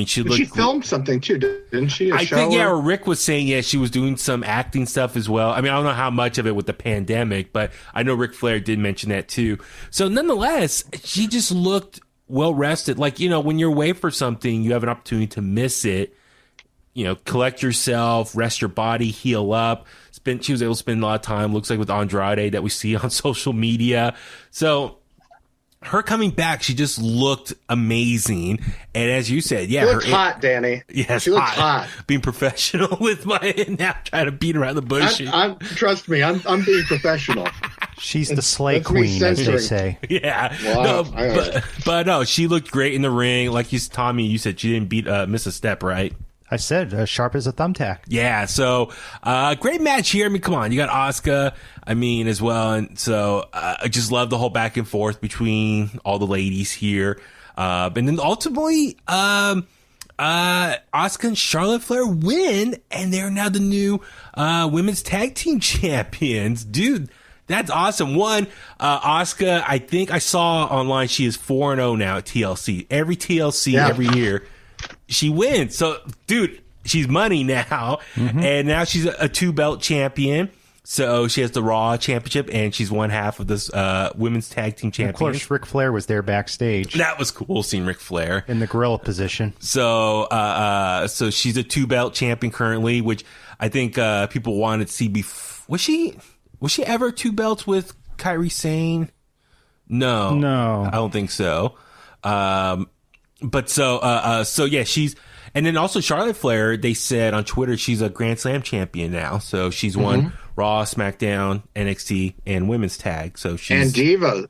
She filmed something too, didn't she? I think, Rick was saying, she was doing some acting stuff as well. I don't know how much of it with the pandemic, but I know Ric Flair did mention that too. So nonetheless, she just looked well rested. When you're away for something, you have an opportunity to miss it. collect yourself, rest your body, heal up. She was able to spend a lot of time, looks like, with Andrade that we see on social media. So her coming back, she just looked amazing. And as you said, she looked hot, Danny. Yes, she looked hot. Being professional with now trying to beat around the bush. Trust me, I'm being professional. She's the slay queen, as they say. Yeah. Wow. No, but no, she looked great in the ring. Like Tommy, you said she didn't miss a step, right? I said, sharp as a thumbtack. Yeah, so great match here. I mean, come on, you got Asuka, as well. And so I just love the whole back and forth between all the ladies here. And then ultimately, Asuka and Charlotte Flair win, and they're now the new women's tag team champions. Dude, that's awesome. Asuka, I think I saw online, she is 4-0 now at TLC. Every TLC, every year, she wins. So, dude, she's money now. Mm-hmm. And now she's a 2-belt champion. So she has the Raw championship, and she's one half of this women's tag team champion. Of course, Ric Flair was there backstage. That was cool, seeing Ric Flair in the gorilla position. So, so she's a 2-belt champion currently, which I think people wanted to see. Was she ever 2 belts with Kairi Sane? No, I don't think so. But so yeah, and then also Charlotte Flair, they said on Twitter, she's a Grand Slam champion now. So she's won Raw, SmackDown, NXT, and Women's Tag. So and Diva.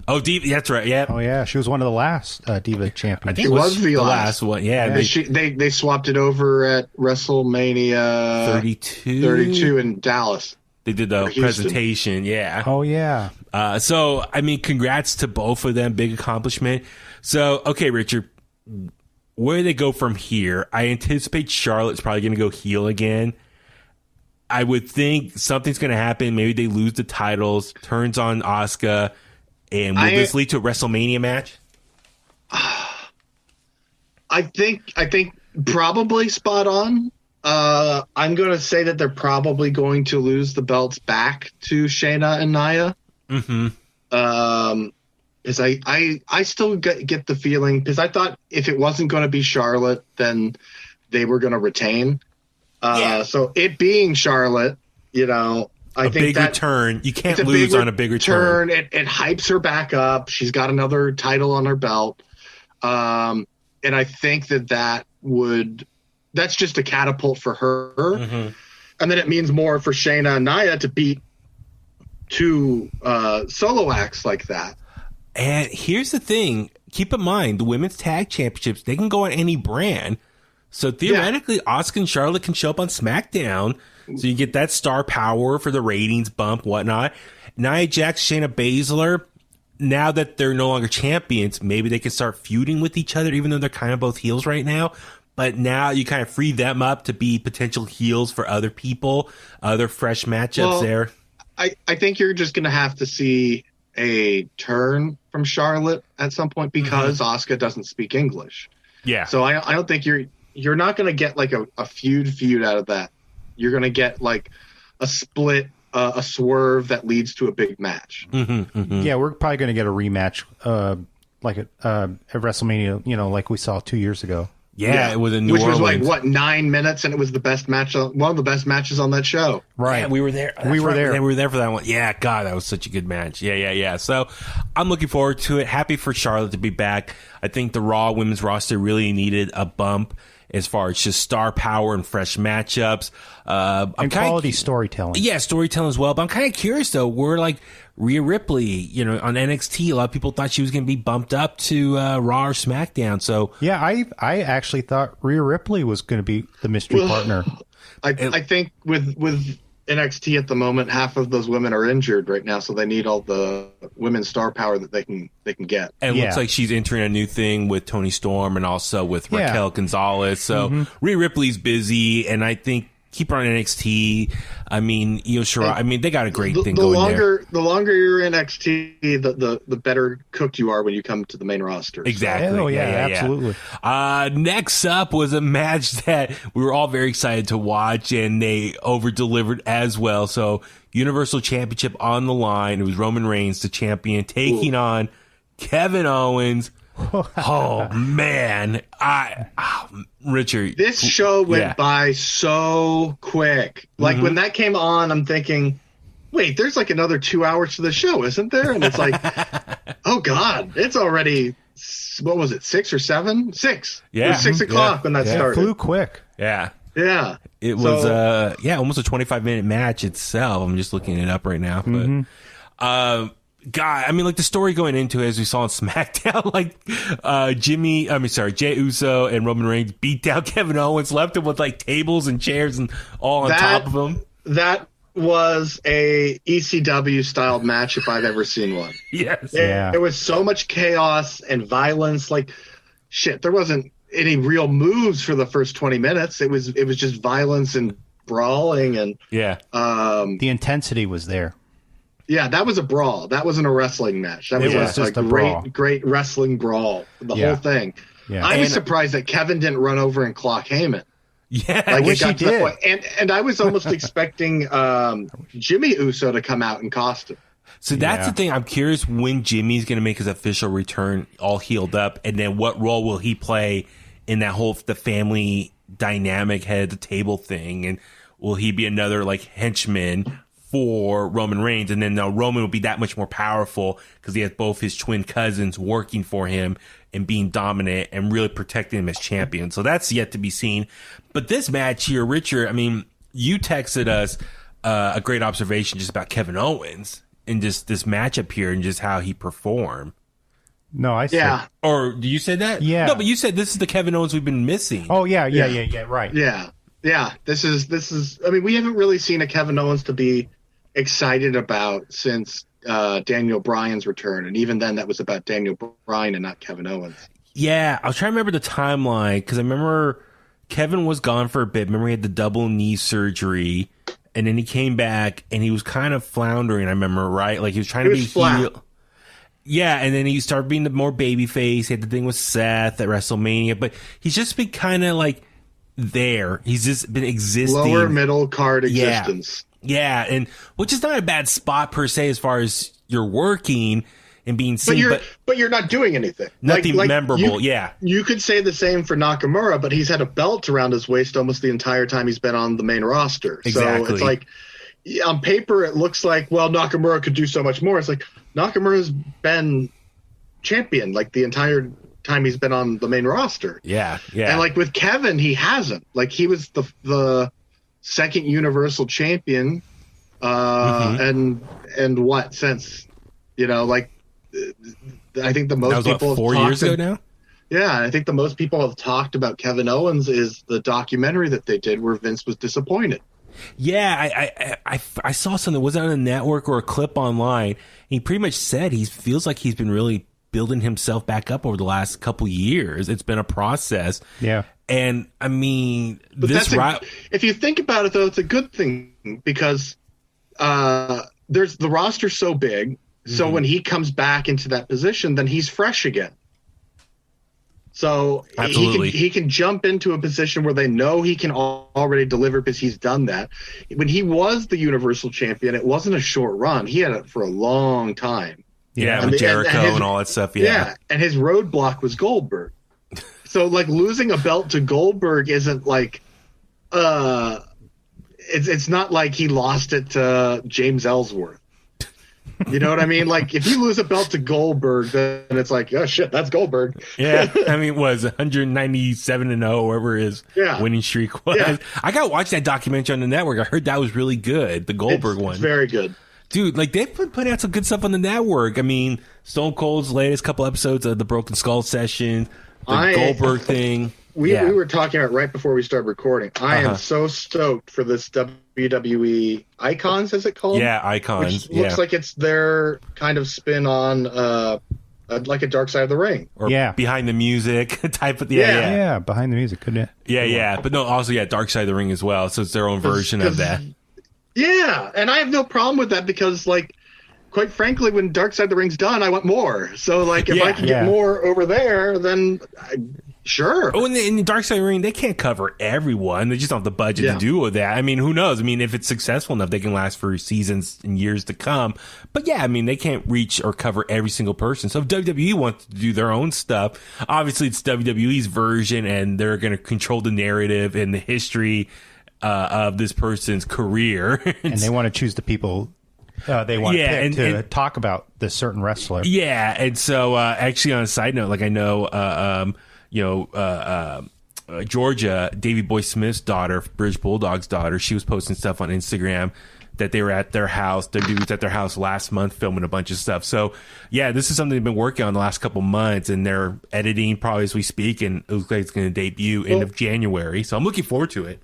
Oh, Diva, that's right. Yeah. Oh yeah, she was one of the last Diva champions. I think it was the last one. Yeah. They swapped it over at WrestleMania 32 in Dallas. They did the presentation. Yeah. Oh yeah. So congrats to both of them. Big accomplishment. So, okay, Richard, where do they go from here? I anticipate Charlotte's probably going to go heel again. I would think something's going to happen. Maybe they lose the titles, turns on Asuka, and will this lead to a WrestleMania match? I think probably spot on. I'm going to say that they're probably going to lose the belts back to Shayna and Nia. Mm-hmm. Because I still get the feeling, because I thought if it wasn't going to be Charlotte, then they were going to retain. So it being Charlotte, I think big return. You can't lose on a big return. It hypes her back up. She's got another title on her belt. And I think that's just a catapult for her. Mm-hmm. And then it means more for Shayna and Nia to beat 2 solo acts like that. And here's the thing. Keep in mind, the women's tag championships, they can go on any brand. So theoretically, Asuka and Charlotte can show up on SmackDown. So you get that star power for the ratings bump, whatnot. Nia Jax, Shayna Baszler, now that they're no longer champions, maybe they can start feuding with each other, even though they're kind of both heels right now. But now you kind of free them up to be potential heels for other people, other fresh matchups there. I think you're just going to have to see a turn from Charlotte at some point, because Asuka doesn't speak English. Yeah. So I don't think you're not going to get like a feud out of that. You're going to get like a split, a swerve that leads to a big match. Mm-hmm, mm-hmm. Yeah, we're probably going to get a rematch like at WrestleMania, like we saw 2 years ago. Yeah, it was in New Orleans. Which was like 9 minutes, and it was the best match, one of the best matches on that show. Right, yeah, we were there. We were there for that one. Yeah, God, that was such a good match. Yeah. So I'm looking forward to it. Happy for Charlotte to be back. I think the Raw women's roster really needed a bump as far as just star power and fresh matchups. And quality storytelling. Yeah, storytelling as well. But I'm kind of curious, though. We're like Rhea Ripley, on NXT. A lot of people thought she was going to be bumped up to Raw or SmackDown. So yeah, I actually thought Rhea Ripley was going to be the mystery partner. I think with NXT at the moment, half of those women are injured right now, so they need all the women's star power that they can get. And it looks like she's entering a new thing with Toni Storm and also with Raquel Gonzalez. So Rhea Ripley's busy, and I think keep her on NXT. Io Shirai. They got a great thing going there. The longer you're in NXT, the better cooked you are when you come to the main roster. Exactly. Oh yeah, absolutely. Next up was a match that we were all very excited to watch, and they over-delivered as well. So Universal Championship on the line. It was Roman Reigns, the champion, taking on Kevin Owens. Oh man, Richard, this show went by so quick. Like when that came on, I'm thinking, wait, there's like another 2 hours to the show, isn't there? And it's like, oh God, it's already, what was it, 6 or 7? 6. Yeah. It was 6 o'clock when that started. Flew quick. Yeah. Yeah. It was, almost a 25-minute match itself. I'm just looking it up right now. But, God, I mean, like the story going into it, as we saw on SmackDown, like Jey Uso and Roman Reigns beat down Kevin Owens, left him with like tables and chairs and all on top of him. That was a ECW styled match if I've ever seen one. Yes. There was so much chaos and violence. Like, shit, there wasn't any real moves for the first 20 minutes. It was just violence and brawling and the intensity was there. Yeah, that was a brawl. That wasn't a wrestling match. That was just a great wrestling brawl. The whole thing. Yeah. I was surprised that Kevin didn't run over and clock Heyman. Yeah, like I wish he did. And I was almost expecting Jimmy Uso to come out and cost him. So that's the thing. I'm curious when Jimmy's going to make his official return, all healed up, and then what role will he play in that whole the family dynamic head of the table thing, and will he be another like henchman for Roman Reigns? And then Roman will be that much more powerful because he has both his twin cousins working for him and being dominant and really protecting him as champion. So that's yet to be seen. But this match here, Richard, I mean, you texted us a great observation just about Kevin Owens and just this matchup here and just how he performed. No, I said. Or you said that? Yeah. No, but you said this is the Kevin Owens we've been missing. Oh, yeah, right. Yeah. This is, I mean, we haven't really seen a Kevin Owens to be excited about since Daniel Bryan's return, and even then that was about Daniel Bryan and not Kevin Owens. Yeah, I was trying to remember the timeline because I remember Kevin was gone for a bit. Remember he had the double knee surgery, and then he came back and he was kind of floundering. I remember, right? Like he was trying to be heel. Yeah, and then he started being the more babyface. He had the thing with Seth at WrestleMania, but he's just been kind of like there. He's just been existing. Lower middle card existence. Yeah, and which is not a bad spot per se as far as you're working and being seen. But you're not doing anything. Nothing memorable, You could say the same for Nakamura, but he's had a belt around his waist almost the entire time he's been on the main roster. Exactly. So it's like, on paper, it looks like, well, Nakamura could do so much more. It's like, Nakamura's been champion like the entire time he's been on the main roster. Yeah. And like with Kevin, he hasn't. Like he was the second Universal Champion, and what since, like I think the most that was people 4 years ago now. Yeah, I think the most people have talked about Kevin Owens is the documentary that they did where Vince was disappointed. Yeah, I saw something. Was it on a network or a clip online? He pretty much said he feels like he's been really building himself back up over the last couple years. It's been a process. Yeah. And I mean, but if you think about it, though, it's a good thing because there's the roster's so big. So when he comes back into that position, then he's fresh again. So he can jump into a position where they know he can already deliver because he's done that. When he was the Universal Champion, it wasn't a short run. He had it for a long time. Yeah, with Jericho and all that stuff. Yeah, and his roadblock was Goldberg. So like losing a belt to Goldberg isn't like, it's not like he lost it to James Ellsworth. You know what I mean? Like if you lose a belt to Goldberg, then it's like, oh shit, that's Goldberg. Yeah, I mean, it was 197-0, wherever his winning streak was. Yeah. I got to watch that documentary on the network. I heard that was really good, the Goldberg one. It's very good. Dude, like they've been putting out some good stuff on the network. I mean, Stone Cold's latest couple episodes of the Broken Skull session, the Goldberg thing. We were talking about right before we started recording. I am so stoked for this WWE Icons, is it called? Yeah, Icons. Which looks like it's their kind of spin on like a Dark Side of the Ring. Or Behind the Music type of Yeah, Behind the Music, couldn't it? Yeah. But no, also Dark Side of the Ring as well. So it's their own version of that. Yeah, and I have no problem with that because, like, quite frankly, when Dark Side of the Ring's done, I want more. So, like, if I can get more over there, then Sure. Oh, in the Dark Side of the Ring, they can't cover everyone. They just don't have the budget to do with that. I mean, who knows? I mean, if it's successful enough, they can last for seasons and years to come. But yeah, I mean, they can't reach or cover every single person. So if WWE wants to do their own stuff, obviously it's WWE's version, and they're going to control the narrative and the history of this person's career. And they want to choose the people they want to pick to talk about this certain wrestler. Yeah, and so actually, on a side note, like I know, Georgia, Davey Boy Smith's daughter, British Bulldog's daughter, she was posting stuff on Instagram that they were at their house. Their dude was at their house last month filming a bunch of stuff. So, yeah, this is something they've been working on the last couple months, and they're editing probably as we speak, and it looks like it's going to debut end of January. So I'm looking forward to it.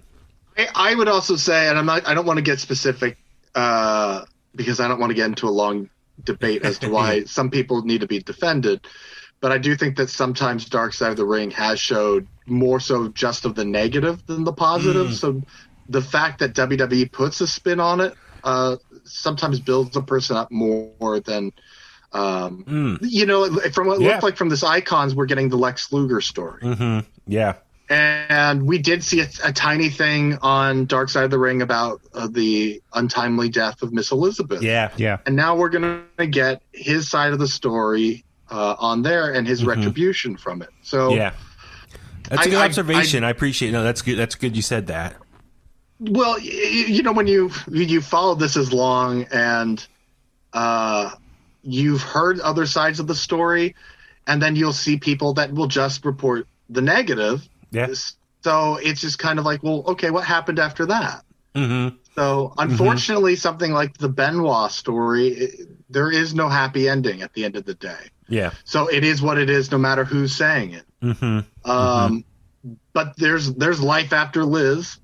I would also say, and I don't want to get specific because I don't want to get into a long debate as to why some people need to be defended. But I do think that sometimes Dark Side of the Ring has showed more so just of the negative than the positive. So the fact that WWE puts a spin on it sometimes builds a person up more than, from what looked like from this Icons, we're getting the Lex Luger story. Mm-hmm. Yeah. And we did see a tiny thing on Dark Side of the Ring about the untimely death of Miss Elizabeth. Yeah. Yeah. And now we're going to get his side of the story on there and his retribution from it. So yeah, that's a good observation. I appreciate it. No, that's good. That's good you said that. Well, when you followed this as long and you've heard other sides of the story, and then you'll see people that will just report the negative. Yeah. So it's just kind of like, well, okay, what happened after that? Mm-hmm. So unfortunately, something like the Benoit story, there is no happy ending at the end of the day. Yeah. So it is what it is, no matter who's saying it. Mm-hmm. But there's life after Liz,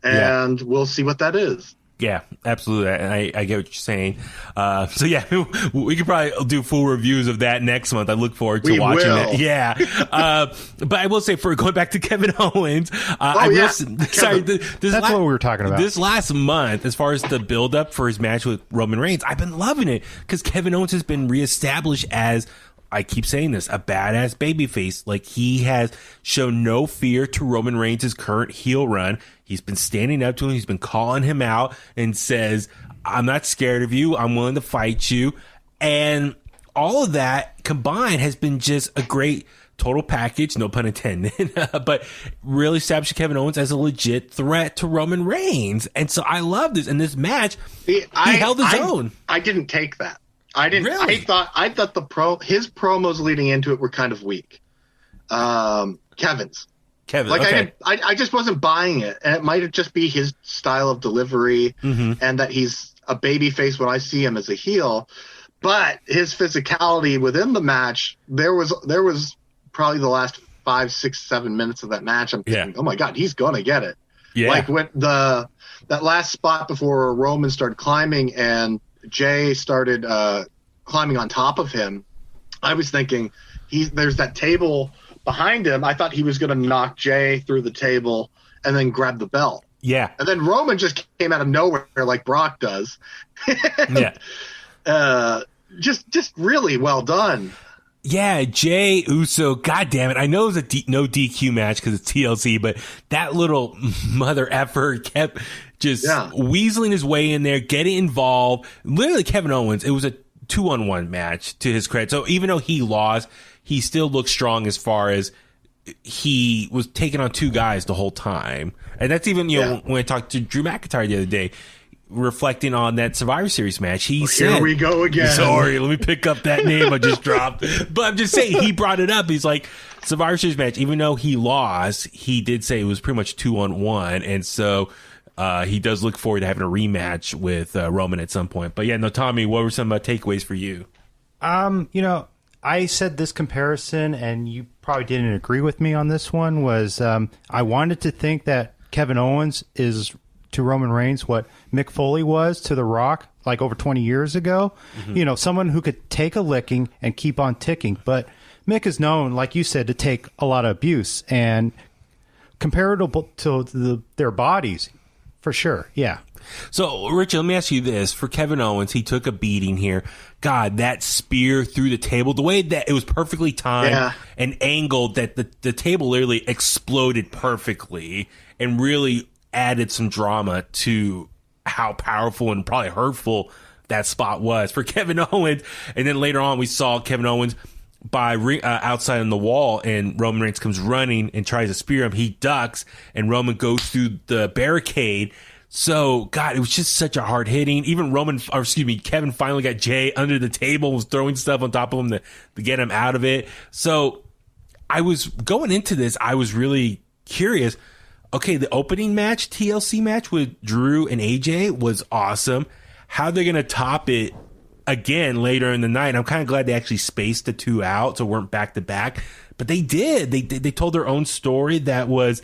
and we'll see what that is. Yeah, absolutely. I get what you're saying. So yeah, we could probably do full reviews of that next month. I look forward to watching it. Yeah. But I will say, for going back to Kevin Owens, that's what we were talking about. This last month, as far as the build up for his match with Roman Reigns, I've been loving it because Kevin Owens has been reestablished as, I keep saying this, a badass babyface. Like, he has shown no fear to Roman Reigns' current heel run. He's been standing up to him. He's been calling him out and says, I'm not scared of you. I'm willing to fight you. And all of that combined has been just a great total package, no pun intended, but really established Kevin Owens as a legit threat to Roman Reigns. And so I love this. In this match, he held his own. I didn't take that. I didn't. Really? I thought his promos leading into it were kind of weak. Kevin's. I just wasn't buying it, and it might just be his style of delivery, and that he's a babyface when I see him as a heel. But his physicality within the match, there was probably the last 5, 6, 7 minutes of that match. I'm thinking, oh my god, he's gonna get it. Yeah. Like when that last spot before Roman started climbing and Jay started climbing on top of him, I was thinking there's that table behind him. I thought he was going to knock Jay through the table and then grab the belt. Yeah. And then Roman just came out of nowhere like Brock does. Just really well done. Yeah, Jay Uso, God damn it. I know it was a no DQ match because it's TLC, but that little mother effer kept just weaseling his way in there, getting involved. Literally, Kevin Owens, it was a 2-on-1 match to his credit. So even though he lost, he still looked strong as far as he was taking on two guys the whole time. And that's even, when I talked to Drew McIntyre the other day, reflecting on that Survivor Series match, he said, here we go again. Sorry, let me pick up that name I just dropped. But I'm just saying, he brought it up. He's like, Survivor Series match, even though he lost, he did say it was pretty much 2-on-1. And so he does look forward to having a rematch with Roman at some point. But yeah, no, Tommy, what were some takeaways for you? I said this comparison, and you probably didn't agree with me on this one, was I wanted to think that Kevin Owens is to Roman Reigns what Mick Foley was to The Rock like over 20 years ago. Someone who could take a licking and keep on ticking. But Mick is known, like you said, to take a lot of abuse, and comparable to their bodies, for sure. Yeah. So, Richard, let me ask you this. For Kevin Owens, he took a beating here. God, that spear through the table, the way that it was perfectly timed and angled that the table literally exploded perfectly and really added some drama to how powerful and probably hurtful that spot was for Kevin Owens. And then later on, we saw Kevin Owens outside on the wall, and Roman Reigns comes running and tries to spear him. He ducks, and Roman goes through the barricade. So, God, it was just such a hard hitting. Even Kevin finally got Jay under the table, was throwing stuff on top of him to get him out of it. So, I was going into this, I was really curious. Okay, the opening match, TLC match with Drew and AJ was awesome. How they're going to top it again later in the night. I'm kind of glad they actually spaced the two out so weren't back to back. But they did. They told their own story that was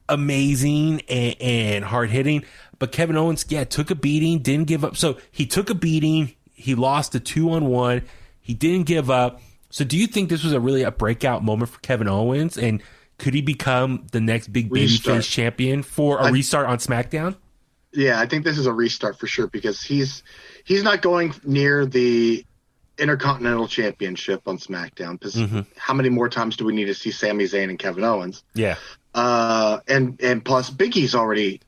amazing and hard hitting. But Kevin Owens, took a beating, didn't give up. So he took a beating. He lost a 2-on-1. He didn't give up. So do you think this was a breakout moment for Kevin Owens? And could he become the next big babyface champion for a restart on SmackDown? Yeah, I think this is a restart for sure because he's not going near the Intercontinental Championship on SmackDown. Because how many more times do we need to see Sami Zayn and Kevin Owens? Yeah. And plus Big E's already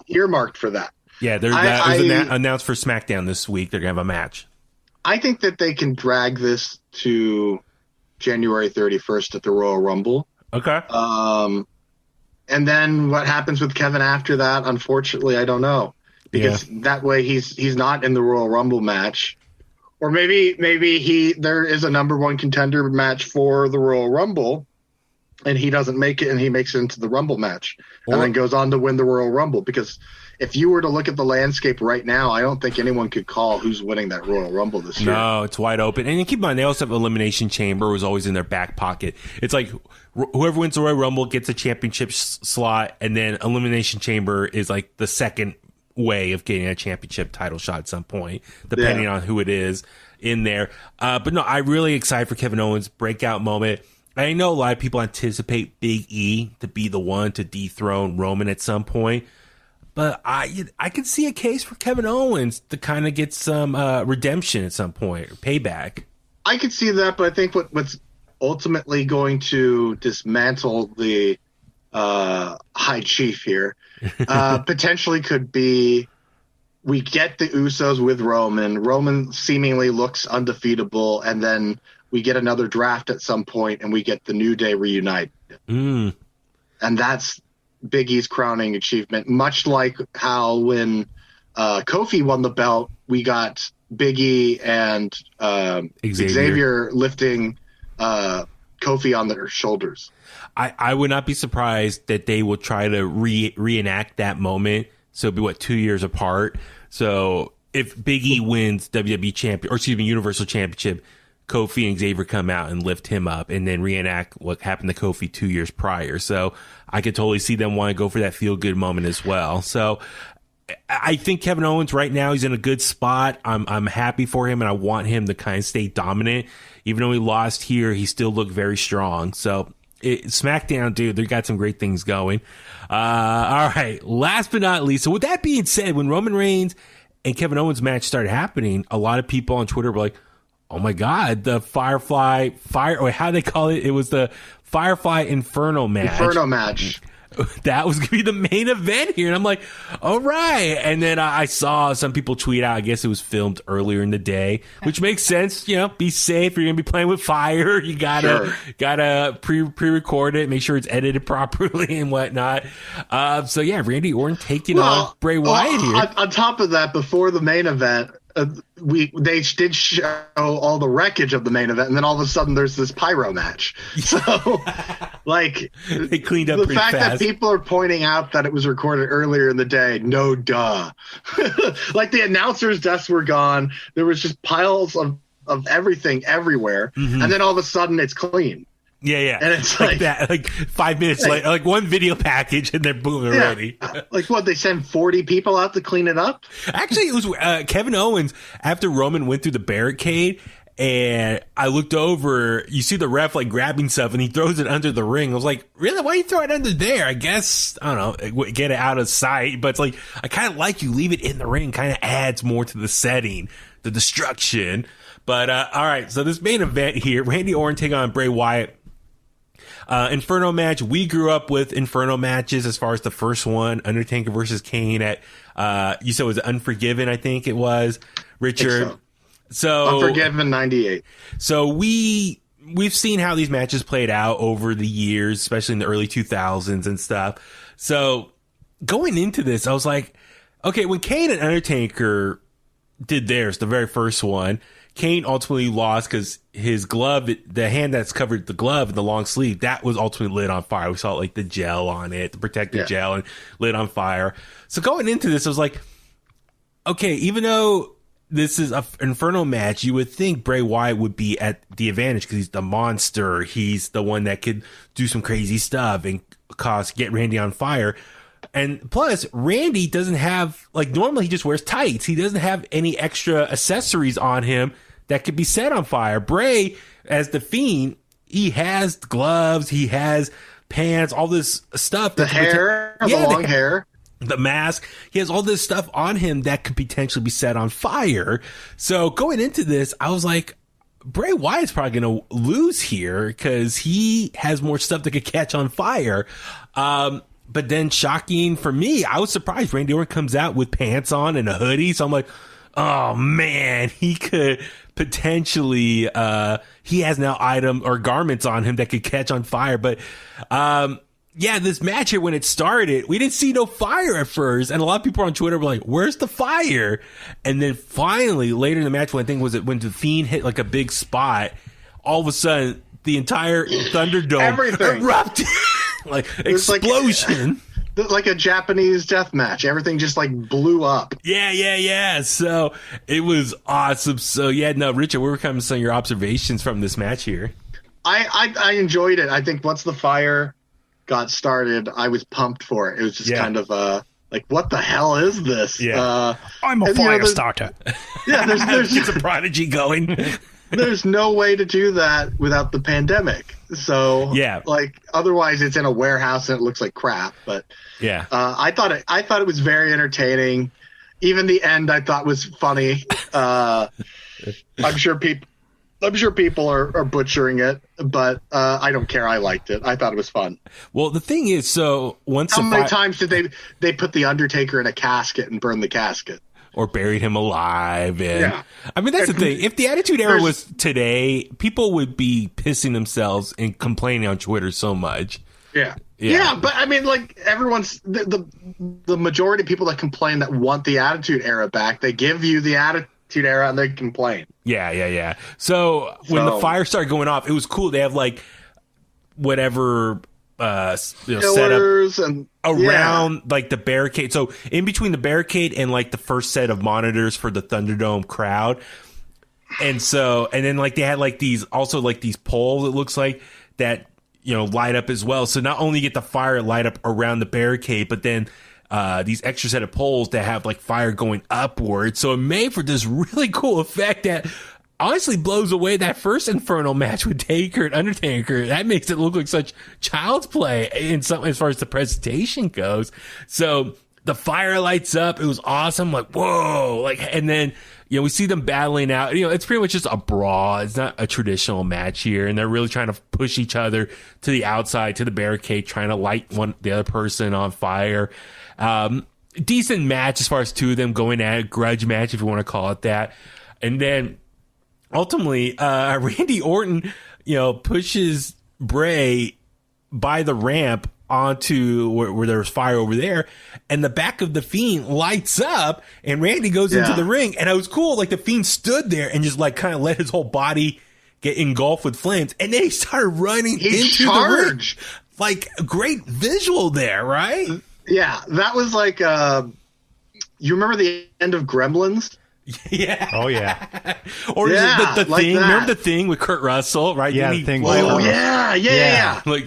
earmarked for that. Yeah, that was announced for SmackDown this week. They're going to have a match. I think that they can drag this to January 31st at the Royal Rumble. Okay. And then what happens with Kevin after that, unfortunately, I don't know. Because that way he's not in the Royal Rumble match. Or maybe there is a number one contender match for the Royal Rumble and he doesn't make it and he makes it into the Rumble match and then goes on to win the Royal Rumble. Because if you were to look at the landscape right now, I don't think anyone could call who's winning that Royal Rumble this year. No, it's wide open. And keep in mind, they also have Elimination Chamber was always in their back pocket. It's like whoever wins the Royal Rumble gets a championship slot, and then Elimination Chamber is like the second way of getting a championship title shot at some point, depending on who it is in there. But no, I'm really excited for Kevin Owens' breakout moment. I know a lot of people anticipate Big E to be the one to dethrone Roman at some point. But I could see a case for Kevin Owens to kind of get some redemption at some point, or payback. I could see that, but I think what's ultimately going to dismantle the High Chief here potentially could be we get the Usos with Roman. Roman seemingly looks undefeatable, and then we get another draft at some point, and we get the New Day reunited. And that's Big E's crowning achievement, much like how when Kofi won the belt, we got Big E and Xavier lifting Kofi on their shoulders. I would not be surprised that they will try to reenact that moment. So it'll be 2 years apart. So if Big E wins Universal Championship, Kofi and Xavier come out and lift him up and then reenact what happened to Kofi 2 years prior. So I could totally see them want to go for that feel-good moment as well. So I think Kevin Owens right now, he's in a good spot. I'm happy for him, and I want him to kind of stay dominant. Even though he lost here, he still looked very strong. So SmackDown, dude, they got some great things going. All right, last but not least. So with that being said, when Roman Reigns and Kevin Owens match started happening, a lot of people on Twitter were like, oh my God, the or how they call it? It was the Firefly Inferno match. That was going to be the main event here. And I'm like, all right. And then I saw some people tweet out, I guess it was filmed earlier in the day, which makes sense. Be safe. You're going to be playing with fire. You gotta pre-record it, make sure it's edited properly and whatnot. So yeah, Randy Orton taking on Bray Wyatt here. On top of that, before the main event, they did show all the wreckage of the main event, and then all of a sudden there's this pyro match. So, they cleaned up the pretty fact fast. that people are pointing out that it was recorded earlier in the day. No, duh. The announcers' desks were gone. There was just piles of everything everywhere, and then all of a sudden it's clean. Yeah. And it's like that, 5 minutes later, one video package, and they're boom, they're ready. They send 40 people out to clean it up? Actually, it was Kevin Owens, after Roman went through the barricade, And I looked over, you see the ref like grabbing stuff and he throws it under the ring. I was like, really? Why you throw it under there? I guess, I don't know, get it out of sight. But it's like, I kind of like you leave it in the ring, kind of adds more to the setting, the destruction. But, all right. So this main event here, Randy Orton taking on Bray Wyatt. Inferno match. We grew up with Inferno matches as far as the first one, Undertaker versus Kane at, you said it was Unforgiven, I think it was, Richard. So Unforgiven 98. So we've seen how these matches played out over the years, especially in the early 2000s and stuff. So going into this, I was like, okay, when Kane and Undertaker did theirs, the very first one, Kane ultimately lost because his glove, the hand that's covered the glove and the long sleeve, that was ultimately lit on fire. We saw like the gel on it, the protective gel, and lit on fire. So going into this, I was like, okay, even though this is an Inferno match, you would think Bray Wyatt would be at the advantage because he's the monster. He's the one that could do some crazy stuff and get Randy on fire. And plus, Randy doesn't have, like, normally he just wears tights. He doesn't have any extra accessories on him that could be set on fire. Bray, as the Fiend, he has gloves, he has pants, all this stuff. The hair, the long hair. The mask, he has all this stuff on him that could potentially be set on fire. So going into this, I was like, Bray Wyatt's probably going to lose here because he has more stuff that could catch on fire. But then shocking for me, I was surprised Randy Orton comes out with pants on and a hoodie. So I'm like, oh man, he could potentially, he has now item or garments on him that could catch on fire. But, yeah, this match here, when it started, we didn't see no fire at first. And a lot of people on Twitter were like, where's the fire? And then finally, later in the match, when I think was it when the Fiend hit like a big spot, all of a sudden, the entire Thunderdome erupted. Like, explosion. Like a Japanese death match. Everything just like blew up. Yeah. So it was awesome. So yeah, no, Richard, what were kind of some of your observations from this match here? I enjoyed it. I think once the fire got started, I was pumped for it. It was just kind of like, what the hell is this? Yeah. I'm a fire starter. Yeah, there's it's a prodigy going. There's no way to do that without the pandemic. So yeah, like otherwise it's in a warehouse and it looks like crap. But yeah, I thought it was very entertaining. Even the end I thought was funny. I'm sure people are butchering it, but I don't care. I liked it. I thought it was fun. Well, the thing is, so once how many times did they put the Undertaker in a casket and burn the casket? Or buried him alive. And I mean, that's the thing. If the Attitude Era was today, people would be pissing themselves and complaining on Twitter so much. Yeah, but I mean, like everyone's the majority of people that complain that want the Attitude Era back, they give you the Attitude Era and they complain. Yeah. So when the fire started going off, it was cool. They have like whatever set up and around like the barricade. So in between the barricade and like the first set of monitors for the Thunderdome crowd. And then like they had like these poles, it looks like, that, light up as well. So not only you get the fire light up around the barricade, but then these extra set of poles that have like fire going upward. So it made for this really cool effect that honestly blows away that first Inferno match with Taker and Undertaker. That makes it look like such child's play as far as the presentation goes. So the fire lights up. It was awesome. Like, whoa. Like, and then, we see them battling out. It's pretty much just a brawl. It's not a traditional match here. And they're really trying to push each other to the outside, to the barricade, trying to light the other person on fire. Decent match as far as two of them going at it. Grudge match, if you want to call it that. And then ultimately, Randy Orton, pushes Bray by the ramp onto where there was fire over there, and the back of the Fiend lights up, and Randy goes into the ring, and it was cool. Like the Fiend stood there and just like kind of let his whole body get engulfed with flames, and then he started running into the ring. Like a great visual there, right? Yeah, that was like, you remember the end of Gremlins? Yeah. Oh, yeah. Or the like Thing. That. Remember The Thing with Kurt Russell, right? Yeah, The Thing. Oh, yeah. Like,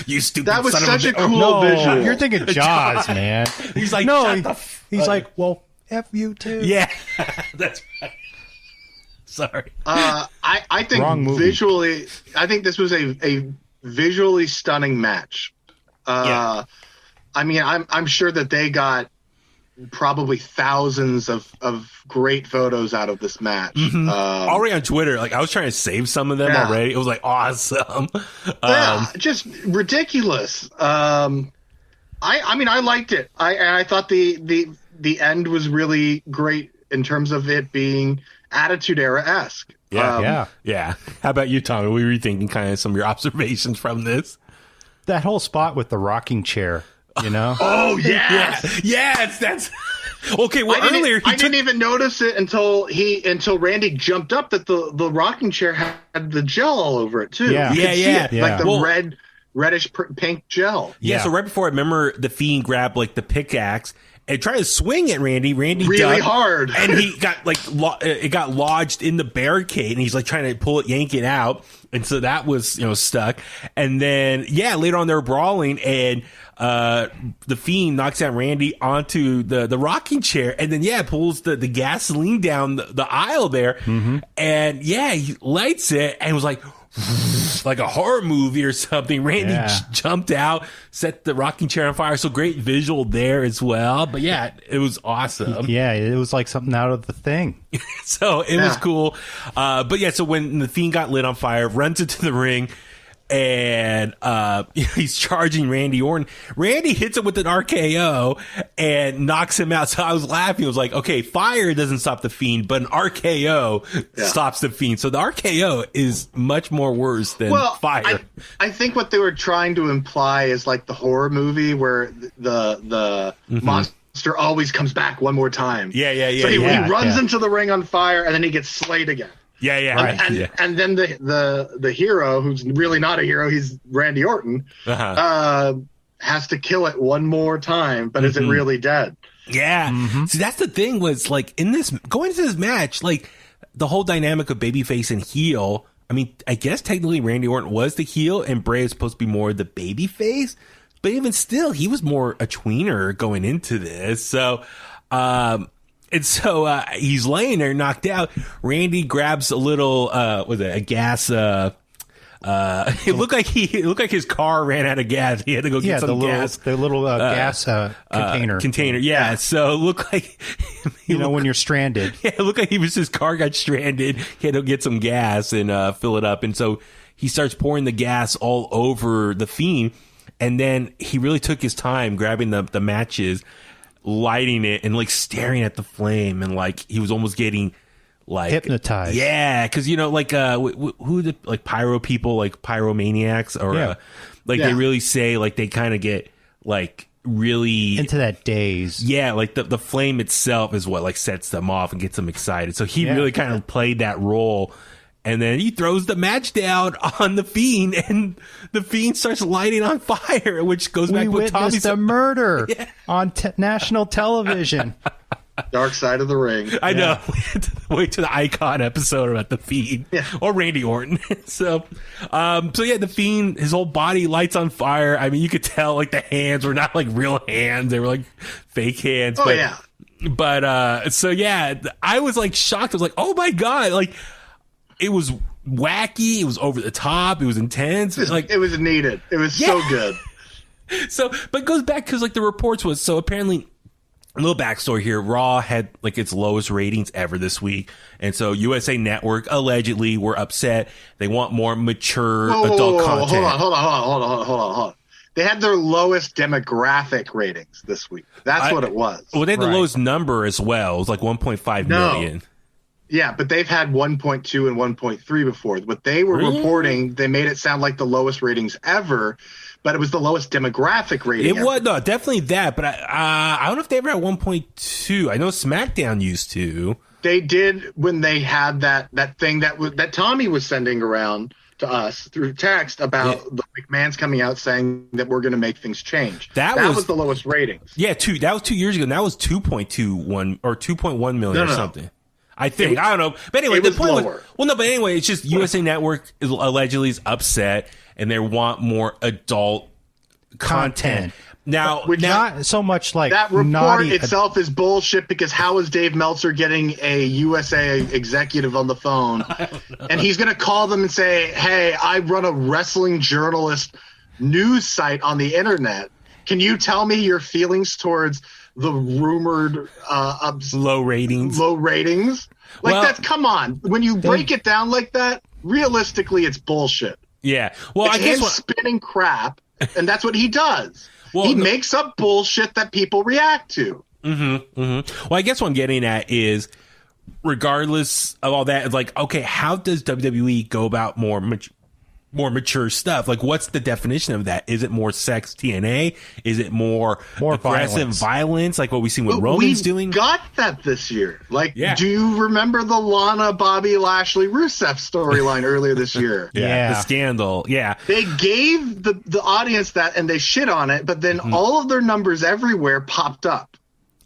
you stupid that was son such of a cool visual. You're thinking Jaws, man. He's like, no, he's like, well, F you too. Yeah, that's right. Sorry. I think visually, I think this was a visually stunning match. I mean, I'm sure that they got probably thousands of great photos out of this match. Already on Twitter, like I was trying to save some of them already. It was like awesome. Just ridiculous. I mean, I liked it. I thought the end was really great in terms of it being Attitude Era-esque. Yeah. How about you, Tommy? What were you thinking? Kind of some of your observations from this? That whole spot with the rocking chair, you know? Oh, yes, that's okay. Well, earlier I didn't even notice it until Randy jumped up that the rocking chair had the gel all over it too. Yeah. You could see it, like the reddish pink gel. Yeah. So right before, I remember the Fiend grabbed like the pickaxe and tried to swing at Randy. Randy really ducked, hard, and he got like it got lodged in the barricade, and he's like trying to pull it, yank it out, and so that was stuck. And then later on they were brawling, and the Fiend knocks out Randy onto the rocking chair, and then pulls the gasoline down the aisle there, and he lights it, and was like a horror movie or something. Randy jumped out, set the rocking chair on fire. So great visual there as well. But it was awesome. Yeah, it was like something out of The Thing. So it was cool. So when the Fiend got lit on fire, runs into the ring, and he's charging Randy Orton. Randy hits him with an RKO and knocks him out. So I was laughing. I was like, okay, fire doesn't stop the Fiend, but an RKO stops the Fiend. So the RKO is much more worse than fire. I think what they were trying to imply is like the horror movie where the monster always comes back one more time. So he runs into the ring on fire, and then he gets slayed again. And then the hero, who's really not a hero, he's Randy Orton, has to kill it one more time, but is it really dead? See, that's the thing, was like in this, going into this match, like the whole dynamic of babyface and heel. I mean, I guess technically Randy Orton was the heel and Bray is supposed to be more the babyface, but even still, he was more a tweener going into this. So, and so he's laying there knocked out. Randy grabs a little a gas it looked like his car ran out of gas. He had to go get some gas. The little gas container. So it looked like when you're stranded. It looked like his car got stranded. He had to get some gas and fill it up. And so he starts pouring the gas all over the Fiend. And then he really took his time grabbing the matches, lighting it, and like staring at the flame, and like he was almost getting like hypnotized. Because who the like pyro people, like pyromaniacs, or they really say like they kind of get like really into that daze. Like the flame itself is what like sets them off and gets them excited. So he really kind of played that role. And then he throws the match down on the Fiend, and the Fiend starts lighting on fire, which goes back to what Tommy said. A murder on national television. Dark Side of the Ring. I know. Wait to the Icon episode about the Fiend or Randy Orton. So the Fiend, his whole body lights on fire. I mean, you could tell like the hands were not like real hands; they were like fake hands. But I was like shocked. I was like, oh my god, like. It was wacky. It was over the top. It was intense. It was needed. It was so good. So, but it goes back because like the reports was, so apparently, a little backstory here. Raw had like its lowest ratings ever this week, and so USA Network allegedly were upset. They want more mature adult content. Hold on. They had their lowest demographic ratings this week. That's what it was. Well, they had the lowest number as well. It was like 1.5 million. Yeah, but they've had 1.2 and 1.3 before. What they were reporting, they made it sound like the lowest ratings ever, but it was the lowest demographic rating. It was definitely that, but I don't know if they ever had 1.2. I know SmackDown used to. They did when they had that thing that Tommy was sending around to us through text about the McMahon's coming out saying that we're going to make things change. That was the lowest ratings. Yeah, that was 2 years ago. And that was 2.21 or 2.1 million or something. I think. I don't know. But anyway, the point was, but anyway, it's just USA Network allegedly is upset and they want more adult content. Now, not so much like that report naughty. itself is bullshit, because how is that report naughty itself is bullshit, because how is Dave Meltzer getting a USA executive on the phone and he's going to call them and say, hey, I run a wrestling journalist news site on the internet. Can you tell me your feelings towards the rumored low ratings? Like, Well, that's, come on. When you break it down like that, realistically, it's bullshit. Yeah. Well, It's I guess him spinning crap, and that's what he does. Well, he makes up bullshit that people react to. Well, I guess what I'm getting at is, regardless of all that, it's like, okay, how does WWE go about more mature stuff? Like, what's the definition of that? Is it more sex TNA? Is it more aggressive violence, like what we've seen with Roman's doing? Got that this year. Like, Yeah. do you remember the Lana, Bobby Lashley, Rusev storyline earlier this year? The scandal. Yeah. They gave the audience that, and they shit on it, but then all of their numbers everywhere popped up.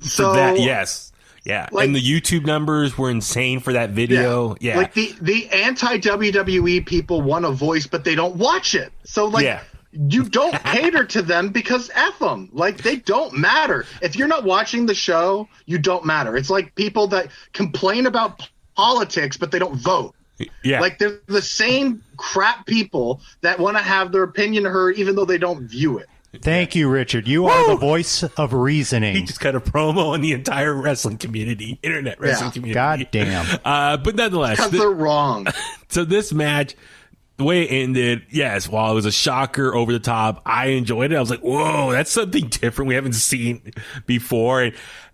So that, yes. Yeah. Like, and the YouTube numbers were insane for that video. Yeah. Like, the anti-WWE people want a voice, but they don't watch it. So, like, you don't cater to them, because F them. Like, they don't matter. If you're not watching the show, you don't matter. It's like people that complain about politics, but they don't vote. Yeah. Like, they're the same crap people that want to have their opinion heard, even though they don't view it. Thank you, Richard. You are the voice of reasoning. He just cut a promo on the entire wrestling community, internet wrestling community. God damn. But nonetheless, Because they're wrong. So this match, the way it ended, yes, while it was a shocker, over the top, I enjoyed it. I was like, whoa, that's something different we haven't seen before. And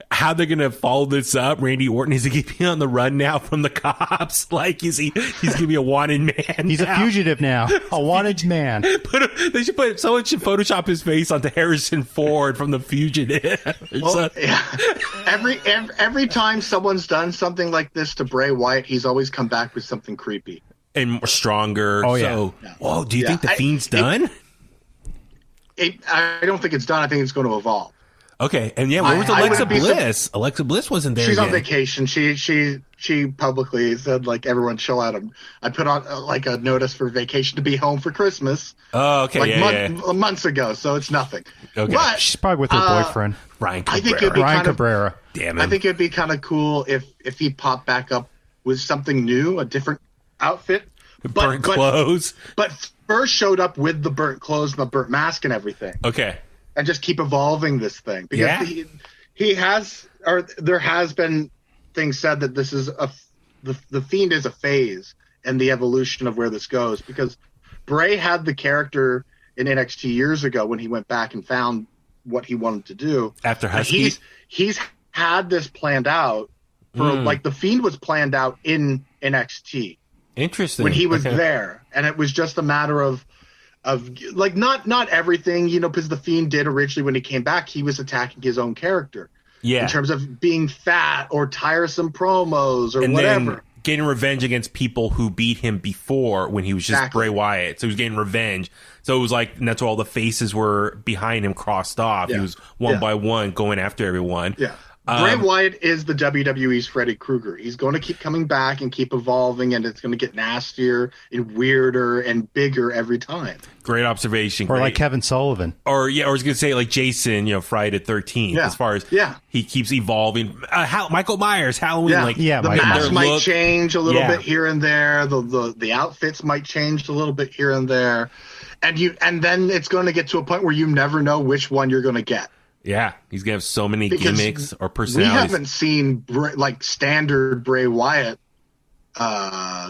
how they're going to follow this up. Randy Orton, is he going to be on the run now from the cops? Like, he's going to be a wanted man. He's a fugitive now. A wanted man. Someone should Photoshop his face onto Harrison Ford from The Fugitive. Well, yeah. Every time someone's done something like this to Bray Wyatt, he's always come back with something creepy. And more stronger. Oh, yeah. So, whoa, do you think The Fiend's done? I don't think it's done. I think it's going to evolve. Okay, and where was Alexa Bliss? Alexa Bliss wasn't there. She's yet. on vacation. She publicly said, like, everyone chill out. I put on like a notice for vacation to be home for Christmas. Oh, okay, like months ago, so it's nothing. Okay, but she's probably with her boyfriend, Ryan Cabrera. I think it'd be Cabrera. Damn it. I think it'd be kind of cool if he popped back up with something new, a different outfit, burnt clothes, but first showed up with the burnt clothes and the burnt mask and everything. Okay. And just keep evolving this thing, because he has, or there has been things said that this is the Fiend is a phase in the evolution of where this goes, because Bray had the character in NXT years ago when he went back and found what he wanted to do after Husky. He's had this planned out for like the Fiend was planned out in NXT. Interesting. When he was there, and it was just a matter of like not everything, because the Fiend did originally when he came back, he was attacking his own character. Yeah. In terms of being fat or tiresome promos or whatever. Then getting revenge against people who beat him before when he was just Bray Wyatt. So he was getting revenge. So it was like, and that's why all the faces were behind him crossed off. He was one by one going after everyone. Yeah. Bray Wyatt is the WWE's Freddy Krueger. He's going to keep coming back and keep evolving, and it's going to get nastier and weirder and bigger every time. Great observation. Or like Kevin Sullivan. Or I was going to say like Jason, Friday the 13th. As far as he keeps evolving. Michael Myers, Halloween. The mask might change a little bit here and there. The outfits might change a little bit here and there, and then it's going to get to a point where you never know which one you're going to get. Yeah, he's gonna have so many gimmicks or personalities. We haven't seen standard Bray Wyatt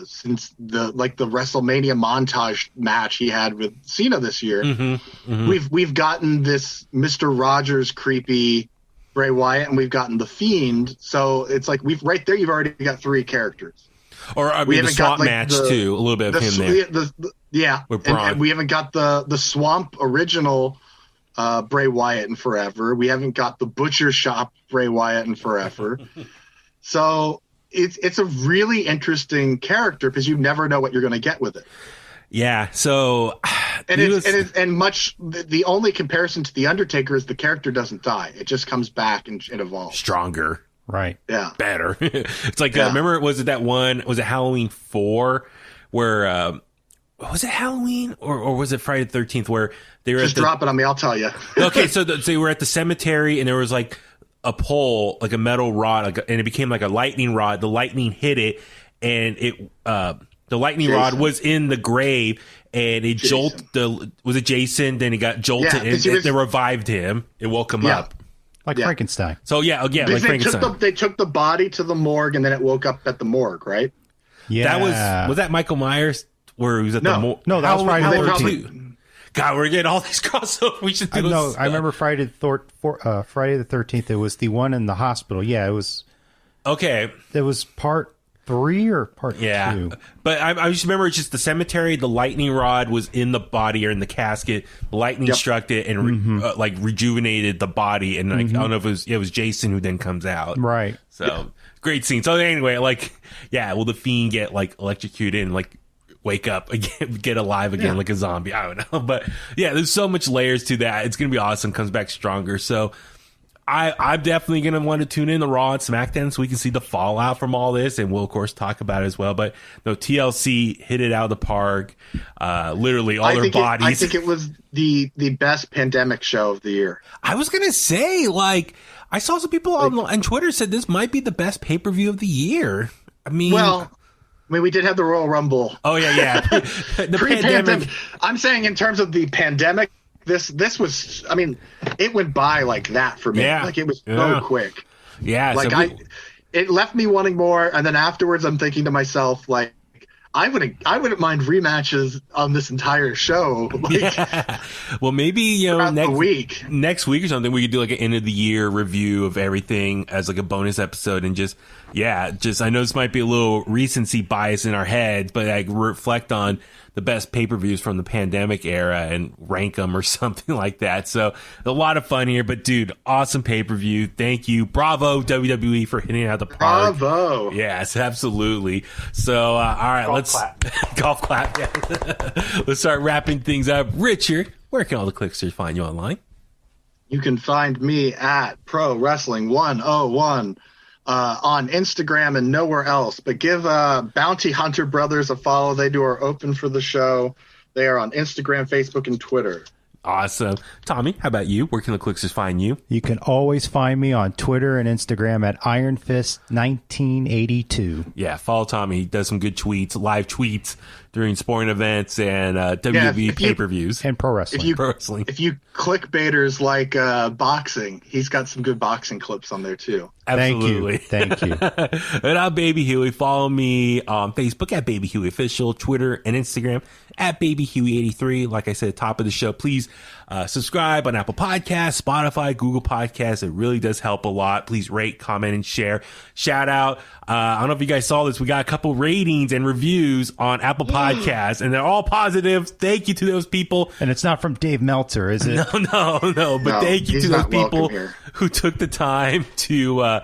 since the WrestleMania montage match he had with Cena this year. We've gotten this Mr. Rogers creepy Bray Wyatt, and we've gotten the Fiend. So it's like you've already got three characters. Or the swamp match too, a little bit of him there. With Braun. And we haven't got the Swamp original. Bray Wyatt in forever. We haven't got the Butcher Shop Bray Wyatt in forever. So it's a really interesting character because you never know what you're going to get with it. Yeah. So the only comparison to the Undertaker is the character doesn't die. It just comes back and evolves. Stronger. Right. Yeah. Better. It's like remember was it Halloween 4 where was it Halloween or was it Friday the 13th where they were just drop it on me, I'll tell you. Okay, so they were at the cemetery and there was like a pole, like a metal rod, and it became like a lightning rod. The lightning hit it, and the lightning rod was in the grave, and it jolted. Was it Jason? Then he got jolted, and they revived him. It woke him up. Like Frankenstein. So like Frankenstein. They took the body to the morgue, and then it woke up at the morgue, right? Yeah. Was that Michael Myers? Where he was at the morgue? No, that was Friday the 13th. God, we're getting all these crossovers. We should do I remember Friday the 13th. It was the one in the hospital. Yeah, it was. Okay. It was part 3 or part 2? But I just remember it's just the cemetery. The lightning rod was in the body or in the casket. The lightning struck it and rejuvenated the body. And I don't know if it was Jason who then comes out. Right. So great scene. So anyway, will the Fiend get electrocuted and wake up again, get alive again like a zombie? I don't know, but yeah, there's so much layers to that. It's gonna be awesome. Comes back stronger. So I'm definitely gonna want to tune in to Raw and SmackDown so we can see the fallout from all this, and we'll of course talk about it as well. But no, TLC hit it out of the park. Literally all their bodies. I think it was the best pandemic show of the year. I was gonna say, I saw some people on Twitter said this might be the best pay-per-view of the year. I mean, we did have the Royal Rumble. Oh yeah. The pandemic. I'm saying in terms of the pandemic, this was. I mean, it went by like that for me. Yeah. It was so quick. Yeah. It left me wanting more, and then afterwards, I'm thinking to myself, I wouldn't mind rematches on this entire show. Well, maybe next week or something, we could do an end of the year review of everything as a bonus episode, and just I know this might be a little recency bias in our heads, but reflect on the best pay-per-views from the pandemic era and rank them or something like that. So a lot of fun here, but dude, awesome pay-per-view. Thank you. Bravo WWE for hitting it out the park. Bravo. Yes, absolutely. So, all right, golf clap. Yeah. Let's start wrapping things up. Richard, where can all the Kliqsters find you online? You can find me at Pro Wrestling 101 on Instagram and nowhere else. But give Bounty Hunter Brothers a follow. They are open for the show. They are on Instagram, Facebook, and Twitter. Awesome. Tommy, how about you? Where can the Kliqsters find you? You can always find me on Twitter and Instagram at IronFist1982. Yeah, follow Tommy. He does some good tweets, live tweets during sporting events and WWE pay-per-views. And pro wrestling. If you clickbaiters like boxing, he's got some good boxing clips on there too. Absolutely. Thank you. And I'm Baby Huey. Follow me on Facebook at Baby Huey Official, Twitter and Instagram at Baby Huey83. Like I said, top of the show, please subscribe on Apple Podcasts, Spotify, Google Podcasts. It really does help a lot. Please rate, comment, and share. Shout out. I don't know if you guys saw this. We got a couple ratings and reviews on Apple Podcasts, and they're all positive. Thank you to those people. And it's not from Dave Meltzer, is it? No. But thank you to those people who took the time to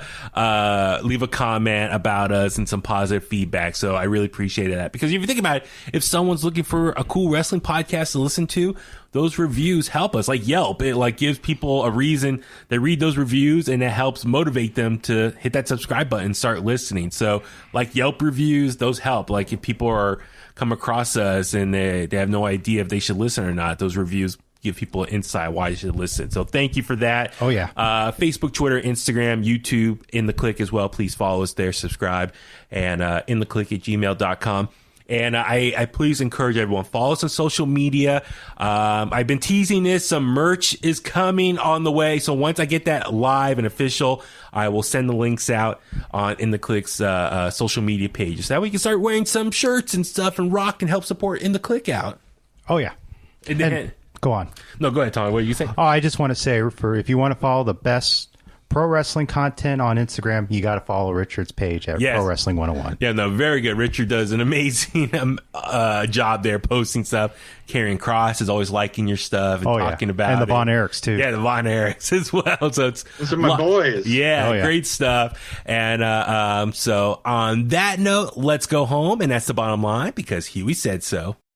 leave a comment about us and some positive feedback. So I really appreciated that, because if you think about it, if someone's looking for a cool wrestling podcast to listen to, those reviews help us. Like Yelp, it gives people a reason. They read those reviews and it helps motivate them to hit that subscribe button and start listening. So Yelp reviews, those help. If people are come across us and they have no idea if they should listen or not, those reviews give people an insight why you should listen. So thank you for that. Oh yeah. Facebook, Twitter, Instagram, YouTube, In The Kliq as well. Please follow us there, subscribe, and inthekliq@gmail.com. And I please encourage everyone, follow us on social media. I've been teasing this. Some merch is coming on the way. So once I get that live and official, I will send the links out on In The Kliq's social media pages. So that we can start wearing some shirts and stuff and rock and help support In The Kliq out. Oh, yeah. And go on. No, go ahead, Tommy. What do you think? Oh, I just want to say, if you want to follow the best pro wrestling content on Instagram, you got to follow Richard's page at Pro Wrestling 101. Yeah, no, very good. Richard does an amazing job there, posting stuff. Karrion Kross is always liking your stuff and talking about it. And the Von Erichs, too. Yeah, the Von Erichs as well. So those are my boys. Yeah, great stuff. And so on that note, let's go home. And that's the bottom line, because Huey said so.